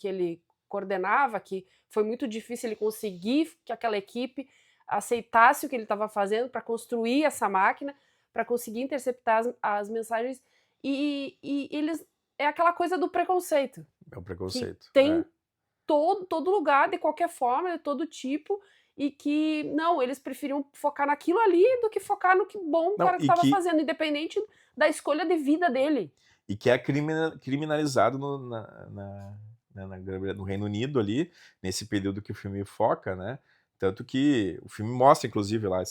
ele coordenava, que foi muito difícil ele conseguir que aquela equipe aceitasse o que ele estava fazendo para construir essa máquina, para conseguir interceptar as mensagens. E eles... É aquela coisa do preconceito. É o que preconceito. tem todo lugar, de qualquer forma, de todo tipo, e que, não, eles preferiam focar naquilo ali do que focar no que bom o Não, cara estava fazendo, independente da escolha de vida dele. e que é criminalizado no Reino Unido ali, nesse período que o filme foca, né? Tanto que o filme mostra, inclusive, lá,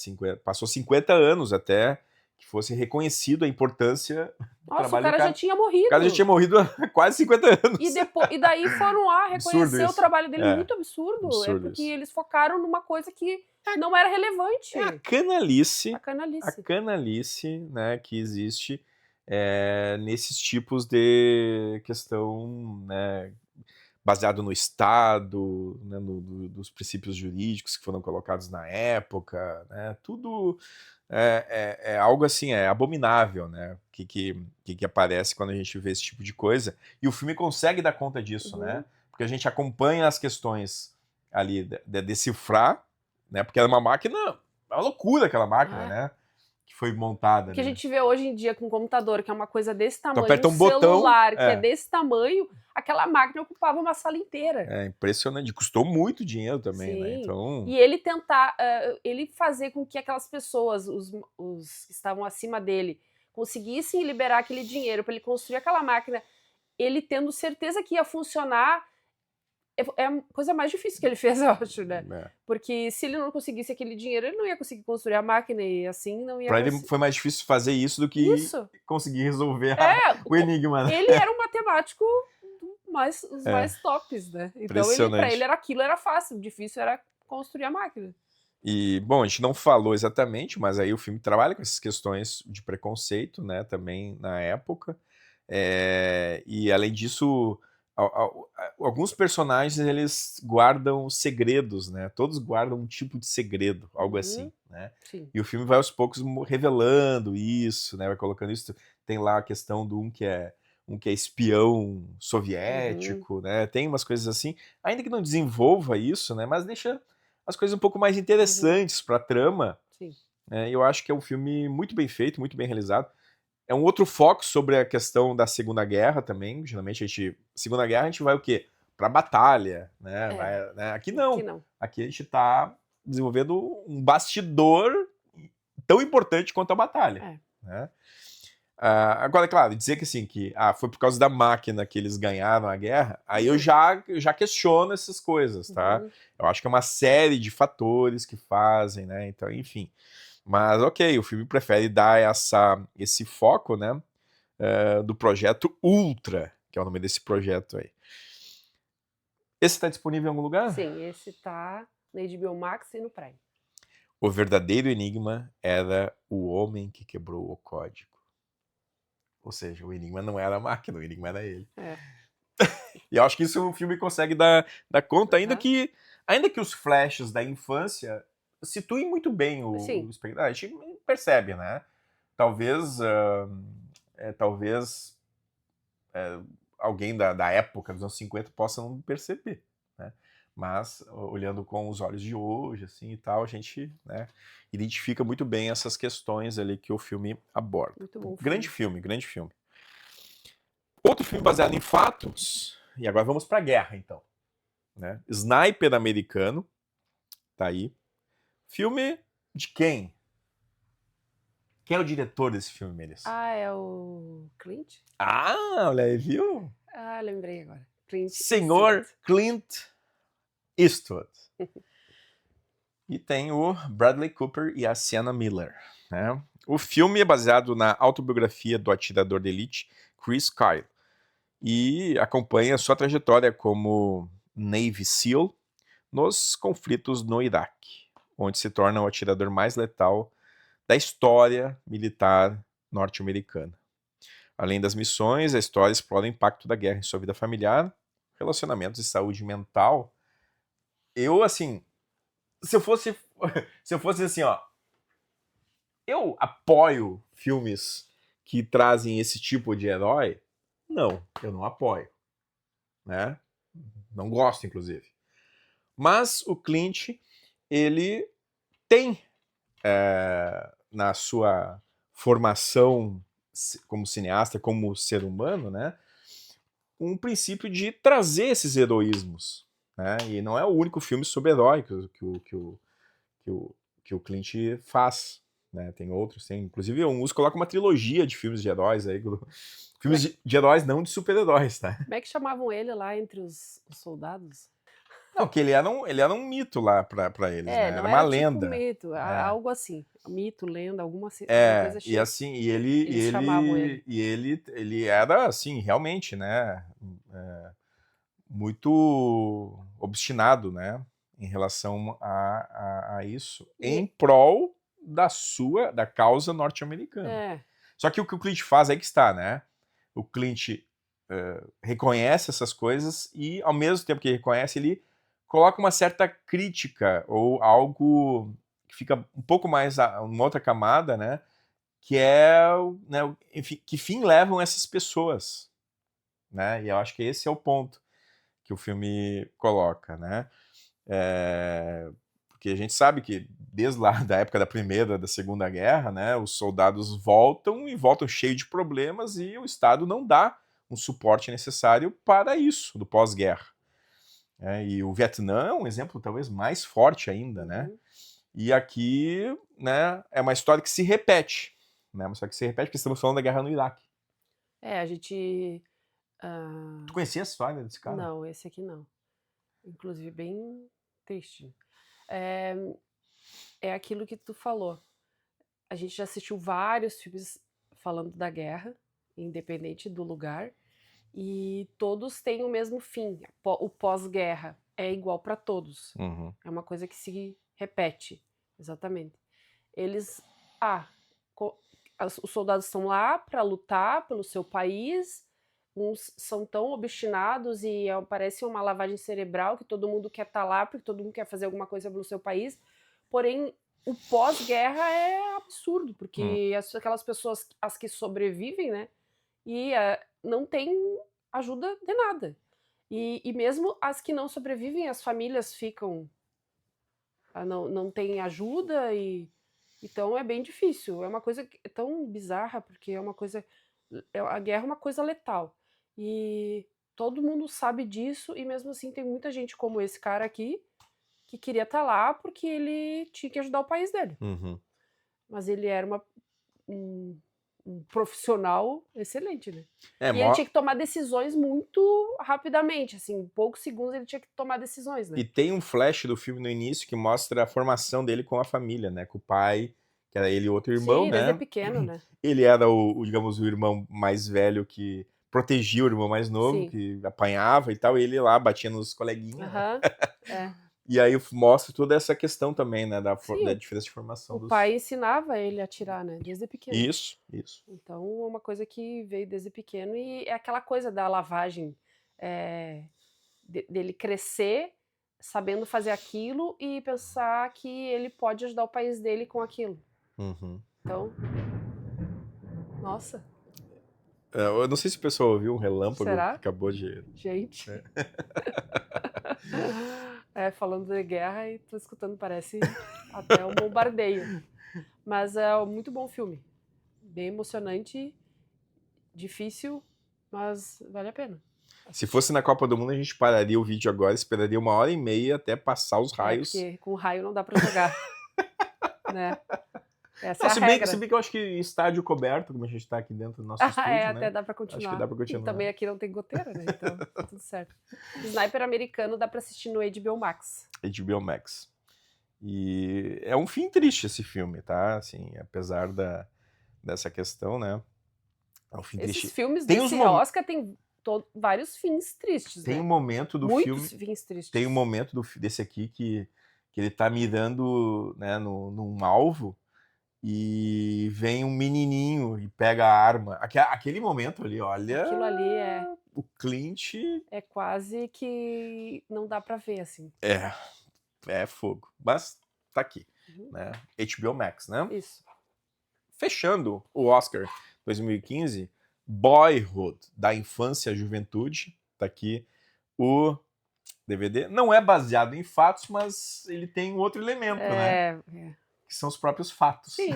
passou 50 anos até que fosse reconhecido a importância do Nossa, o trabalho do cara já cara. tinha O cara já tinha morrido. morrido há quase 50 anos. E daí foram lá Absurdo reconhecer o isso. trabalho dele, muito absurdo. É Absurdo porque isso. eles focaram numa coisa que não era É a relevante. canalice, A canalice. né, que existe nesses tipos de questão, né, baseado no Estado, né, dos princípios jurídicos que foram colocados na época, né, tudo é algo assim, é abominável, né, que aparece quando a gente vê esse tipo de coisa, e o filme consegue dar conta disso, né, porque a gente acompanha as questões ali de decifrar, né, porque era uma máquina, é uma loucura aquela máquina, né, que foi montada Que a ali. gente vê hoje em dia com computador, que é uma coisa desse Tu tamanho, aperta um um botão, celular que é desse tamanho, aquela máquina ocupava uma sala inteira. é impressionante, custou muito dinheiro também, né, Sim. então... E ele tentar, ele fazer com que aquelas pessoas, os que estavam acima dele, conseguissem liberar aquele dinheiro para ele construir aquela máquina, ele tendo certeza que ia funcionar, é a coisa mais difícil que ele fez, eu acho, né? É. Porque se ele não conseguisse aquele dinheiro, ele não ia conseguir construir a máquina e assim não ia Pra ele foi mais difícil fazer isso do que Isso. conseguir resolver o É, enigma, né? ele era um matemático os É. mais tops, né? Então pra Impressionante. ele era aquilo, era fácil, o difícil era construir a máquina. E, bom, a gente não falou exatamente, mas aí o filme trabalha com essas questões de preconceito, né, também na época. E além disso, alguns personagens eles guardam segredos, né? Todos guardam um tipo de segredo, algo assim, né? Sim. E o filme vai aos poucos revelando isso, né? Vai colocando isso. Tem lá a questão do um que é espião soviético, né? Tem umas coisas assim, ainda que não desenvolva isso, né? Mas deixa as coisas um pouco mais interessantes para a trama. Sim. Eu acho que é um filme muito bem feito, muito bem realizado. É um outro foco sobre a questão da Segunda Guerra também. Geralmente Segunda Guerra a gente vai o quê? Para batalha, né? Né? Aqui não. Aqui a gente está desenvolvendo um bastidor tão importante quanto a batalha, né? Agora, claro, dizer que assim, foi por causa da máquina que eles ganharam a guerra, aí eu já questiono essas coisas, tá? Eu acho que é uma série de fatores que fazem, né? Então, enfim. Mas, ok, o filme prefere dar esse foco, né? Do projeto Ultra, que é o nome desse projeto aí. Esse está disponível em algum lugar? Sim, esse tá na HBO Max e no Prime. O verdadeiro enigma era o homem que quebrou o código. Ou seja, o enigma não era a máquina, o enigma era ele. E eu acho que isso o filme consegue dar conta, ainda que os flashes da infância situem muito bem o espectador. A gente percebe, né? Talvez alguém da época, dos anos 50, possa não perceber, né? Mas, olhando com os olhos de hoje, assim, e tal, a gente, né, identifica muito bem essas questões ali que o filme aborda. Muito bom grande filme. Outro filme baseado em fatos, e agora vamos para a guerra, então. Né? Sniper Americano, tá aí. Filme de quem? Quem é o diretor desse filme, Melissa? É o Clint? Olha aí, viu? Lembrei agora. Clint Senhor Eastwood. Clint Eastwood. E tem o Bradley Cooper e a Sienna Miller. Né? O filme é baseado na autobiografia do atirador de elite Chris Kyle e acompanha sua trajetória como Navy SEAL nos conflitos no Iraque, onde se torna o atirador mais letal da história militar norte-americana. Além das missões, a história explora o impacto da guerra em sua vida familiar, relacionamentos e saúde mental. Eu, assim, se eu fosse assim, ó, eu apoio filmes que trazem esse tipo de herói? Não, eu não apoio, né? Não gosto, inclusive. Mas o Clint, ele tem na sua formação como cineasta, como ser humano, né, com o princípio de trazer esses heroísmos, né? E não é o único filme sobre herói que o Clint faz, né? Tem outros, inclusive o Músico coloca uma trilogia de filmes de heróis aí, filmes de heróis, não de super-heróis, tá? Como é que chamavam ele lá entre os soldados? Não, que ele era um mito lá pra eles, né? Não Era uma era lenda. tipo mito, É. algo assim. Mito, lenda, alguma coisa E assim, Eles chamavam ele era, assim, realmente, né? Muito obstinado, né? Em relação a isso, em prol da causa norte-americana. Só que o que o Clint faz é que está, né? O Clint reconhece essas coisas e, ao mesmo tempo que ele reconhece, ele coloca uma certa crítica ou algo que fica um pouco mais uma outra camada, né? Que é, né, enfim, que fim levam essas pessoas, né? E eu acho que esse é o ponto que o filme coloca, né? Porque a gente sabe que desde lá da época da Primeira, da Segunda Guerra, né, os soldados voltam e voltam cheios de problemas e o Estado não dá um suporte necessário para isso, do pós-guerra. E o Vietnã é um exemplo talvez mais forte ainda, né? E aqui, né, é uma história que se repete, né? Uma história que se repete porque estamos falando da guerra no Iraque. A gente... Tu conhecia a história desse cara? Não, esse aqui não. Inclusive, bem triste. É aquilo que tu falou. A gente já assistiu vários filmes falando da guerra, independente do lugar, e todos têm o mesmo fim. O pós-guerra é igual para todos. É uma coisa que se repete, exatamente. Eles, os soldados estão lá para lutar pelo seu país. Uns são tão obstinados e parece uma lavagem cerebral que todo mundo quer estar lá porque todo mundo quer fazer alguma coisa pelo seu país. Porém, o pós-guerra é absurdo, porque aquelas pessoas, as que sobrevivem, né, e não tem ajuda de nada. E mesmo as que não sobrevivem, as famílias ficam... não tem ajuda e... Então é bem difícil. É uma coisa tão bizarra, porque é uma coisa... A guerra é uma coisa letal. E todo mundo sabe disso, e mesmo assim tem muita gente como esse cara aqui, que queria estar lá porque ele tinha que ajudar o país dele. Mas ele era um profissional excelente, né? E ele tinha que tomar decisões muito rapidamente, assim, em poucos segundos ele tinha que tomar decisões, né? E tem um flash do filme no início que mostra a formação dele com a família, né? Com o pai, que era ele e outro irmão, né? Desde pequeno, né? Ele era digamos, o irmão mais velho que protegia o irmão mais novo, que apanhava e tal, e ele lá batia nos coleguinhas, né? E aí mostra toda essa questão também, né, da diferença de formação. O pai ensinava ele a atirar, né, desde pequeno. Isso. Então é uma coisa que veio desde pequeno e é aquela coisa da lavagem, dele crescer sabendo fazer aquilo e pensar que ele pode ajudar o país dele com aquilo. Então, nossa. Eu não sei se o pessoal ouviu um relâmpago. Será? Que acabou de... Gente. Falando de guerra e tô escutando, parece até um bombardeio. Mas é um muito bom filme. Bem emocionante, difícil, mas vale a pena. Se fosse na Copa do Mundo, a gente pararia o vídeo agora, esperaria 1h30 até passar os raios. Porque com raio não dá pra jogar. Né? Essa não, é a regra. Se bem que eu acho que estádio coberto, como a gente tá aqui dentro do nosso estúdio, né? Até dá pra continuar. Acho que dá pra continuar. E também aqui não tem goteira, né? Então tá tudo certo. Sniper Americano dá pra assistir no HBO Max. HBO Max. E é um fim triste esse filme, tá? Assim, apesar dessa questão, né? É um fim triste. Esses filmes desse Oscar tem vários fins tristes, tem né? Um momento do Muitos filme... fins tristes. Tem um momento desse aqui que ele tá mirando, né, num alvo e vem um menininho e pega a arma. Aquele momento ali, olha... Aquilo ali O Clint... É quase que não dá pra ver, assim. É fogo. Mas tá aqui, né? HBO Max, né? Isso. Fechando o Oscar 2015, Boyhood, da infância à juventude. Tá aqui o DVD. Não é baseado em fatos, mas ele tem um outro elemento, né? Que são os próprios fatos. Sim.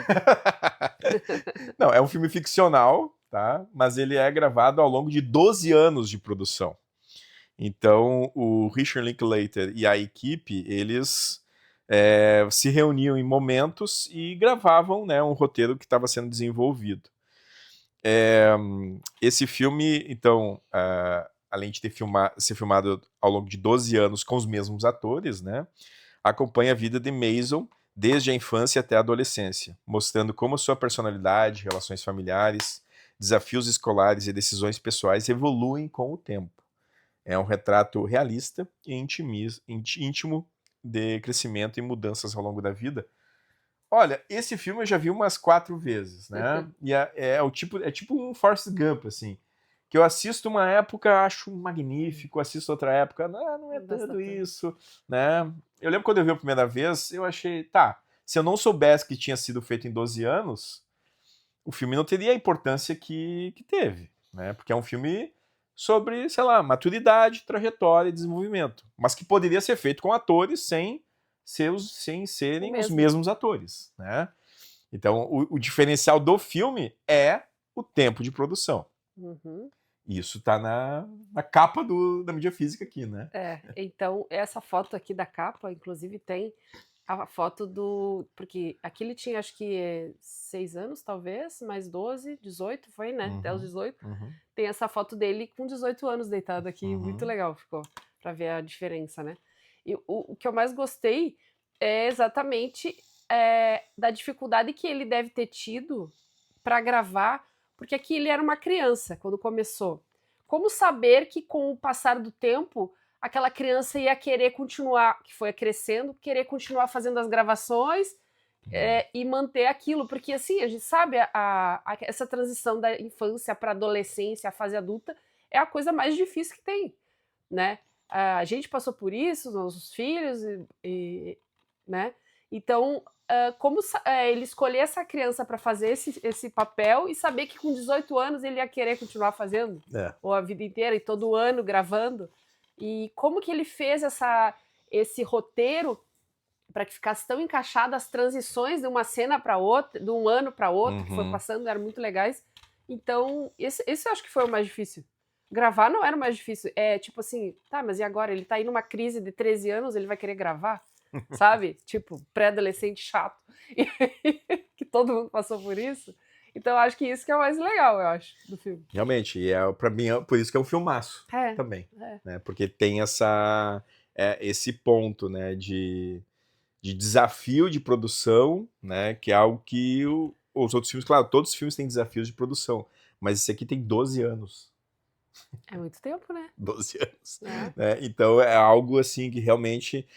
Não, é um filme ficcional, tá? Mas ele é gravado ao longo de 12 anos de produção. Então, o Richard Linklater e a equipe, eles se reuniam em momentos e gravavam, né, um roteiro que estava sendo desenvolvido. Esse filme, então, além de ser filmado ao longo de 12 anos com os mesmos atores, né, acompanha a vida de Mason desde a infância até a adolescência, mostrando como sua personalidade, relações familiares, desafios escolares e decisões pessoais evoluem com o tempo. É um retrato realista e íntimo de crescimento e mudanças ao longo da vida. Olha, esse filme eu já vi umas 4 vezes, né? E é tipo um Forrest Gump, assim, que eu assisto uma época, acho magnífico, assisto outra época, não é tudo isso, né? Eu lembro quando eu vi a primeira vez, eu achei, tá, se eu não soubesse que tinha sido feito em 12 anos, o filme não teria a importância que teve, né? Porque é um filme sobre, sei lá, maturidade, trajetória e desenvolvimento, mas que poderia ser feito com atores sem serem os mesmos atores, né? Então, o diferencial do filme é o tempo de produção. Uhum. Isso tá na capa da mídia física aqui, né? Então essa foto aqui da capa, inclusive, tem a foto do... Porque aqui ele tinha, acho que 6 anos, talvez, mais 12, 18, foi, né? Até os 18. Tem essa foto dele com 18 anos deitado aqui, muito legal ficou, pra ver a diferença, né? E o que eu mais gostei é exatamente da dificuldade que ele deve ter tido para gravar, porque aqui ele era uma criança quando começou. Como saber que com o passar do tempo aquela criança ia querer continuar, que foi crescendo, querer continuar fazendo as gravações e manter aquilo, porque assim, a gente sabe, essa transição da infância para adolescência, a fase adulta, é a coisa mais difícil que tem, né? A gente passou por isso, nossos filhos, né? Então, como ele escolher essa criança para fazer esse papel e saber que com 18 anos ele ia querer continuar fazendo, ou a vida inteira, e todo ano gravando, e como que ele fez esse roteiro para que ficasse tão encaixado as transições de uma cena para outra, de um ano para outro, que foi passando, eram muito legais. Então, esse eu acho que foi o mais difícil. Gravar não era o mais difícil. É tipo assim, tá, mas e agora? Ele tá aí numa crise de 13 anos, ele vai querer gravar? Sabe? Tipo, pré-adolescente chato. Que todo mundo passou por isso. Então, eu acho que isso que é o mais legal, eu acho, do filme. Realmente, e pra mim, por isso que é um filmaço também. Né? Porque tem esse ponto, né, de desafio de produção, né, que é algo que os outros filmes, claro, todos os filmes têm desafios de produção, mas esse aqui tem 12 anos. É muito tempo, né? 12 anos. Né? Então é algo assim que realmente...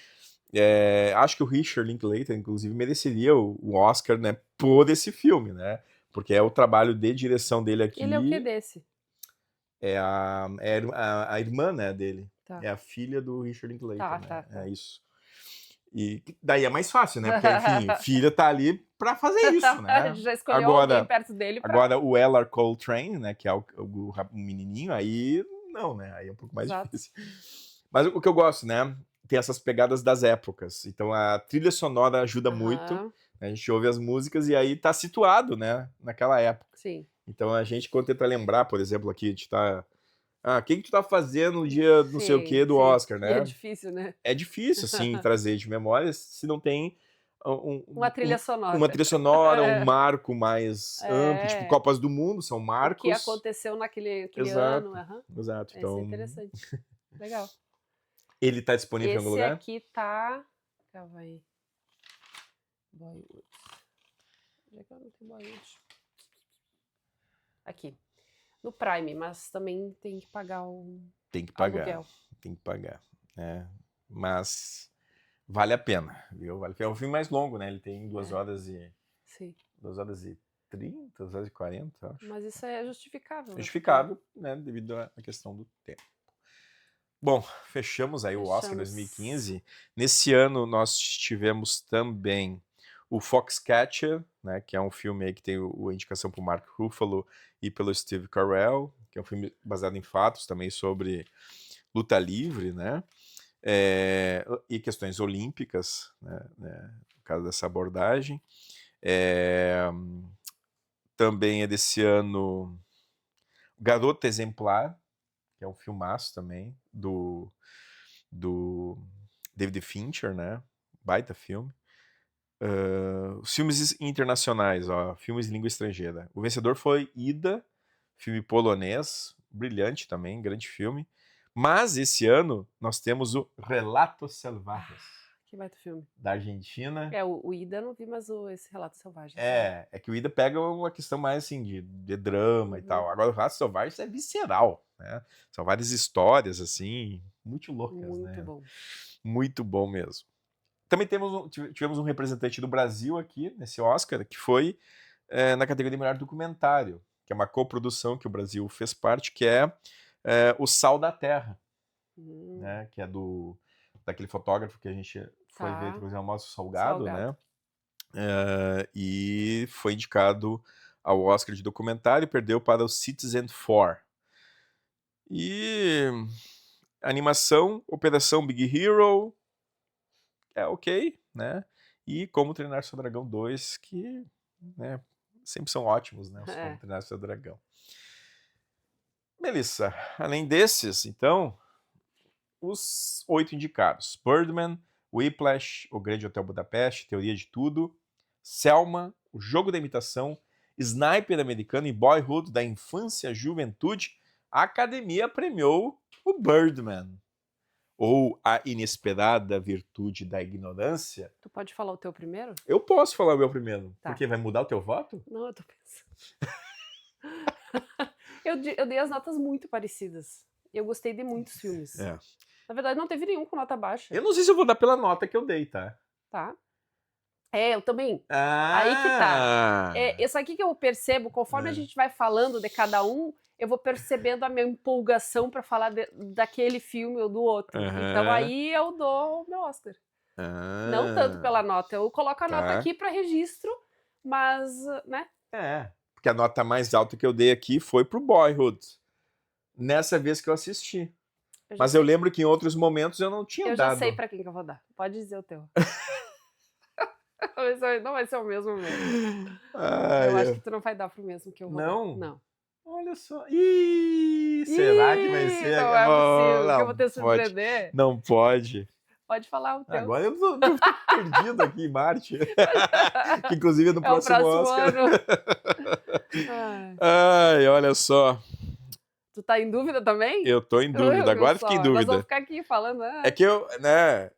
acho que o Richard Linklater, inclusive, mereceria o Oscar, né, por esse filme, né? Porque é o trabalho de direção dele aqui. Ele é o que desse? É a irmã, né, dele. Tá. É a filha do Richard Linklater, né? Tá. É isso. E daí é mais fácil, né? Porque, enfim, filha tá ali pra fazer isso, né? Já escolheu alguém perto dele pra... Agora, o Eller Coltrane, né, que é o menininho, aí não, né? Aí é um pouco mais difícil. Mas o que eu gosto, né? Tem essas pegadas das épocas. Então, a trilha sonora ajuda muito. Né? A gente ouve as músicas e aí tá situado, né? Naquela época. Sim. Então, a gente, quando tenta lembrar, por exemplo, aqui, a gente tá... o que tu tá fazendo no dia não sei o que do Oscar, né? E é difícil, né? É difícil, assim, trazer de memória se não tem uma trilha sonora. Uma trilha sonora, um marco mais amplo, tipo Copas do Mundo, são marcos. O que aconteceu naquele ano. Exato. Então... Isso é interessante. Legal. Ele tá disponível em algum lugar? Esse aqui tá... Calma aí. Boyhood. Onde é que eu não tenho Boyhood? Aqui. No Prime, mas também tem que pagar o aluguel. Tem que pagar. Mas vale a pena, viu? É um filme mais longo, né? Ele tem 2 horas e... Sim. 2 horas e 30, 2 horas e 40, acho. Mas isso é justificável. Justificável, né? Devido à questão do tempo. Bom, fechamos aí o Oscar 2015. Nesse ano nós tivemos também o Foxcatcher, né, que é um filme aí que tem a indicação para o Mark Ruffalo e pelo Steve Carell, que é um filme baseado em fatos também sobre luta livre, né, e questões olímpicas, né, no caso dessa abordagem. Também é desse ano Garota Exemplar, que é um filmaço também, do David Fincher, né? Baita filme. Os filmes internacionais, ó, filmes em língua estrangeira. O vencedor foi Ida, filme polonês, brilhante também, grande filme. Mas esse ano nós temos o Relatos Selvagens, Que baita filme. da Argentina. O Ida eu não vi, mas esse Relato Selvagem. É que o Ida pega uma questão mais assim de drama e tal. Agora o Relatos Selvagens é visceral, né? São várias histórias assim, muito loucas, Muito né? bom. Muito bom mesmo. Também tivemos um representante do Brasil aqui, nesse Oscar, que foi na categoria de melhor documentário, que é uma coprodução que o Brasil fez parte, que é O Sal da Terra, né? Que é daquele fotógrafo que a gente foi ver, inclusive, Almoço Salgado, né? E foi indicado ao Oscar de documentário, perdeu para o Citizen4. E animação, Operação Big Hero, é ok, né? E Como Treinar Seu Dragão 2, que, né, sempre são ótimos, né? Os Como Treinar Seu Dragão. Melissa, além desses, então, os 8 indicados: Birdman, Whiplash, O Grande Hotel Budapeste, Teoria de Tudo, Selma, O Jogo da Imitação, Sniper Americano e Boyhood, da Infância à Juventude. A Academia premiou o Birdman, ou A Inesperada Virtude da Ignorância. Tu pode falar o teu primeiro? Eu posso falar o meu primeiro. Tá. Porque vai mudar o teu voto? Não, eu tô pensando. Eu dei as notas muito parecidas. Eu gostei de muitos filmes. Na verdade, não teve nenhum com nota baixa. Eu não sei se eu vou dar pela nota que eu dei, tá? Tá. Eu também. Aí que tá. Isso aqui que eu percebo, conforme a gente vai falando de cada um, eu vou percebendo a minha empolgação pra falar daquele filme ou do outro. Então aí eu dou o meu Oscar. Não tanto pela nota. Eu coloco a nota aqui pra registro, mas, né? Porque a nota mais alta que eu dei aqui foi pro Boyhood. Nessa vez que eu assisti. Mas eu lembro que em outros momentos eu não tinha dado. Eu já sei pra quem que eu vou dar. Pode dizer o teu. Não vai ser o mesmo mesmo. Eu acho que tu não vai dar pro mesmo que eu vou dar. Não? Olha só. Será que vai ser? Não é possível que eu vou ter surpreender. Não pode. Pode falar o teu. Agora eu tô perdido aqui em Marte. Que inclusive é no próximo Oscar. Ano. Olha só. Tu tá em dúvida também? Eu tô em dúvida, agora fiquei em dúvida. Nós vamos ficar aqui falando. É que eu, né...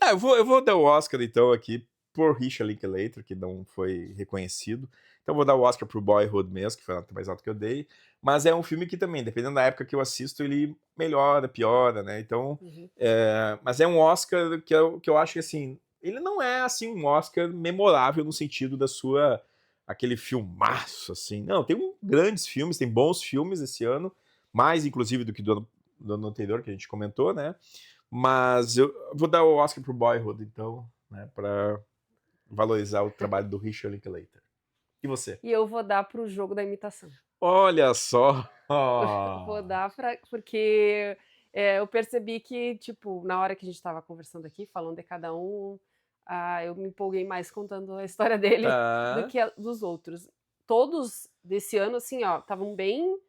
eu vou dar o Oscar, então, aqui, por Richard Linklater, que não foi reconhecido. Então eu vou dar o Oscar pro Boyhood mesmo, que foi a nota mais alta que eu dei. Mas é um filme que também, dependendo da época que eu assisto, ele melhora, piora, né? Então, mas é um Oscar que eu acho que, assim, ele não é, assim, um Oscar memorável no sentido da sua... aquele filmaço, assim. Não, tem grandes filmes, tem bons filmes esse ano, mais, inclusive, do que do ano anterior, que a gente comentou, né? Mas eu vou dar o Oscar pro Boyhood, então, né, pra valorizar o trabalho do Richard Linklater. E você? E eu vou dar pro Jogo da Imitação. Olha só! Vou dar porque eu percebi que, tipo, na hora que a gente tava conversando aqui, falando de cada um, eu me empolguei mais contando a história dele do que dos outros. Todos desse ano, assim, ó, estavam bem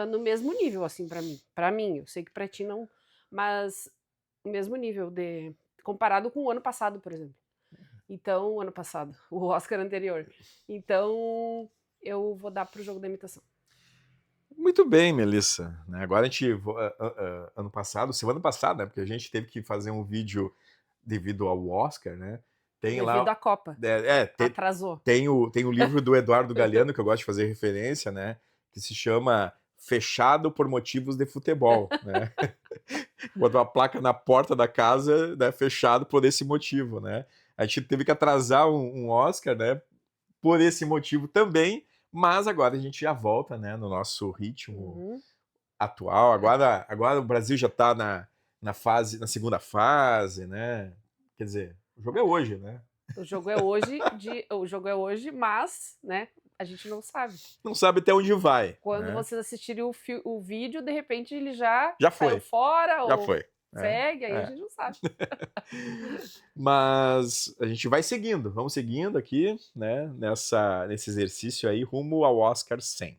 no mesmo nível, assim, pra mim. Eu sei que pra ti não, mas no mesmo nível comparado com o ano passado, por exemplo. Então, o ano passado, o Oscar anterior. Então, eu vou dar pro Jogo da Imitação. Muito bem, Melissa. Agora a gente, semana passada, né, porque a gente teve que fazer um vídeo devido ao Oscar, né? Devido à Copa. Atrasou. Tem o livro do Eduardo Galeano, que eu gosto de fazer referência, né? Que se chama Fechado por Motivos de Futebol, né? Botou a placa na porta da casa, né? Fechado por esse motivo, né? A gente teve que atrasar um Oscar, né? Por esse motivo também, mas agora a gente já volta, né? No nosso ritmo atual. Agora o Brasil já está na segunda fase, né? Quer dizer, o jogo é hoje, né? O jogo é hoje, mas, né, a gente não sabe. Não sabe até onde vai. Quando vocês assistirem o vídeo, de repente ele já foi. Saiu fora, já ou foi. Segue, aí a gente não sabe. Mas a gente vai seguindo, vamos seguindo aqui, né, nesse exercício aí, rumo ao Oscar 100.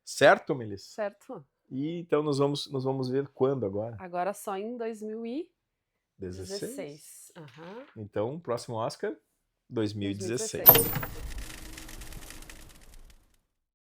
Certo, Melissa? Certo? E então nós vamos ver quando agora? Agora só em 16? 2016. Aham. Então, próximo Oscar, 2016. 2016.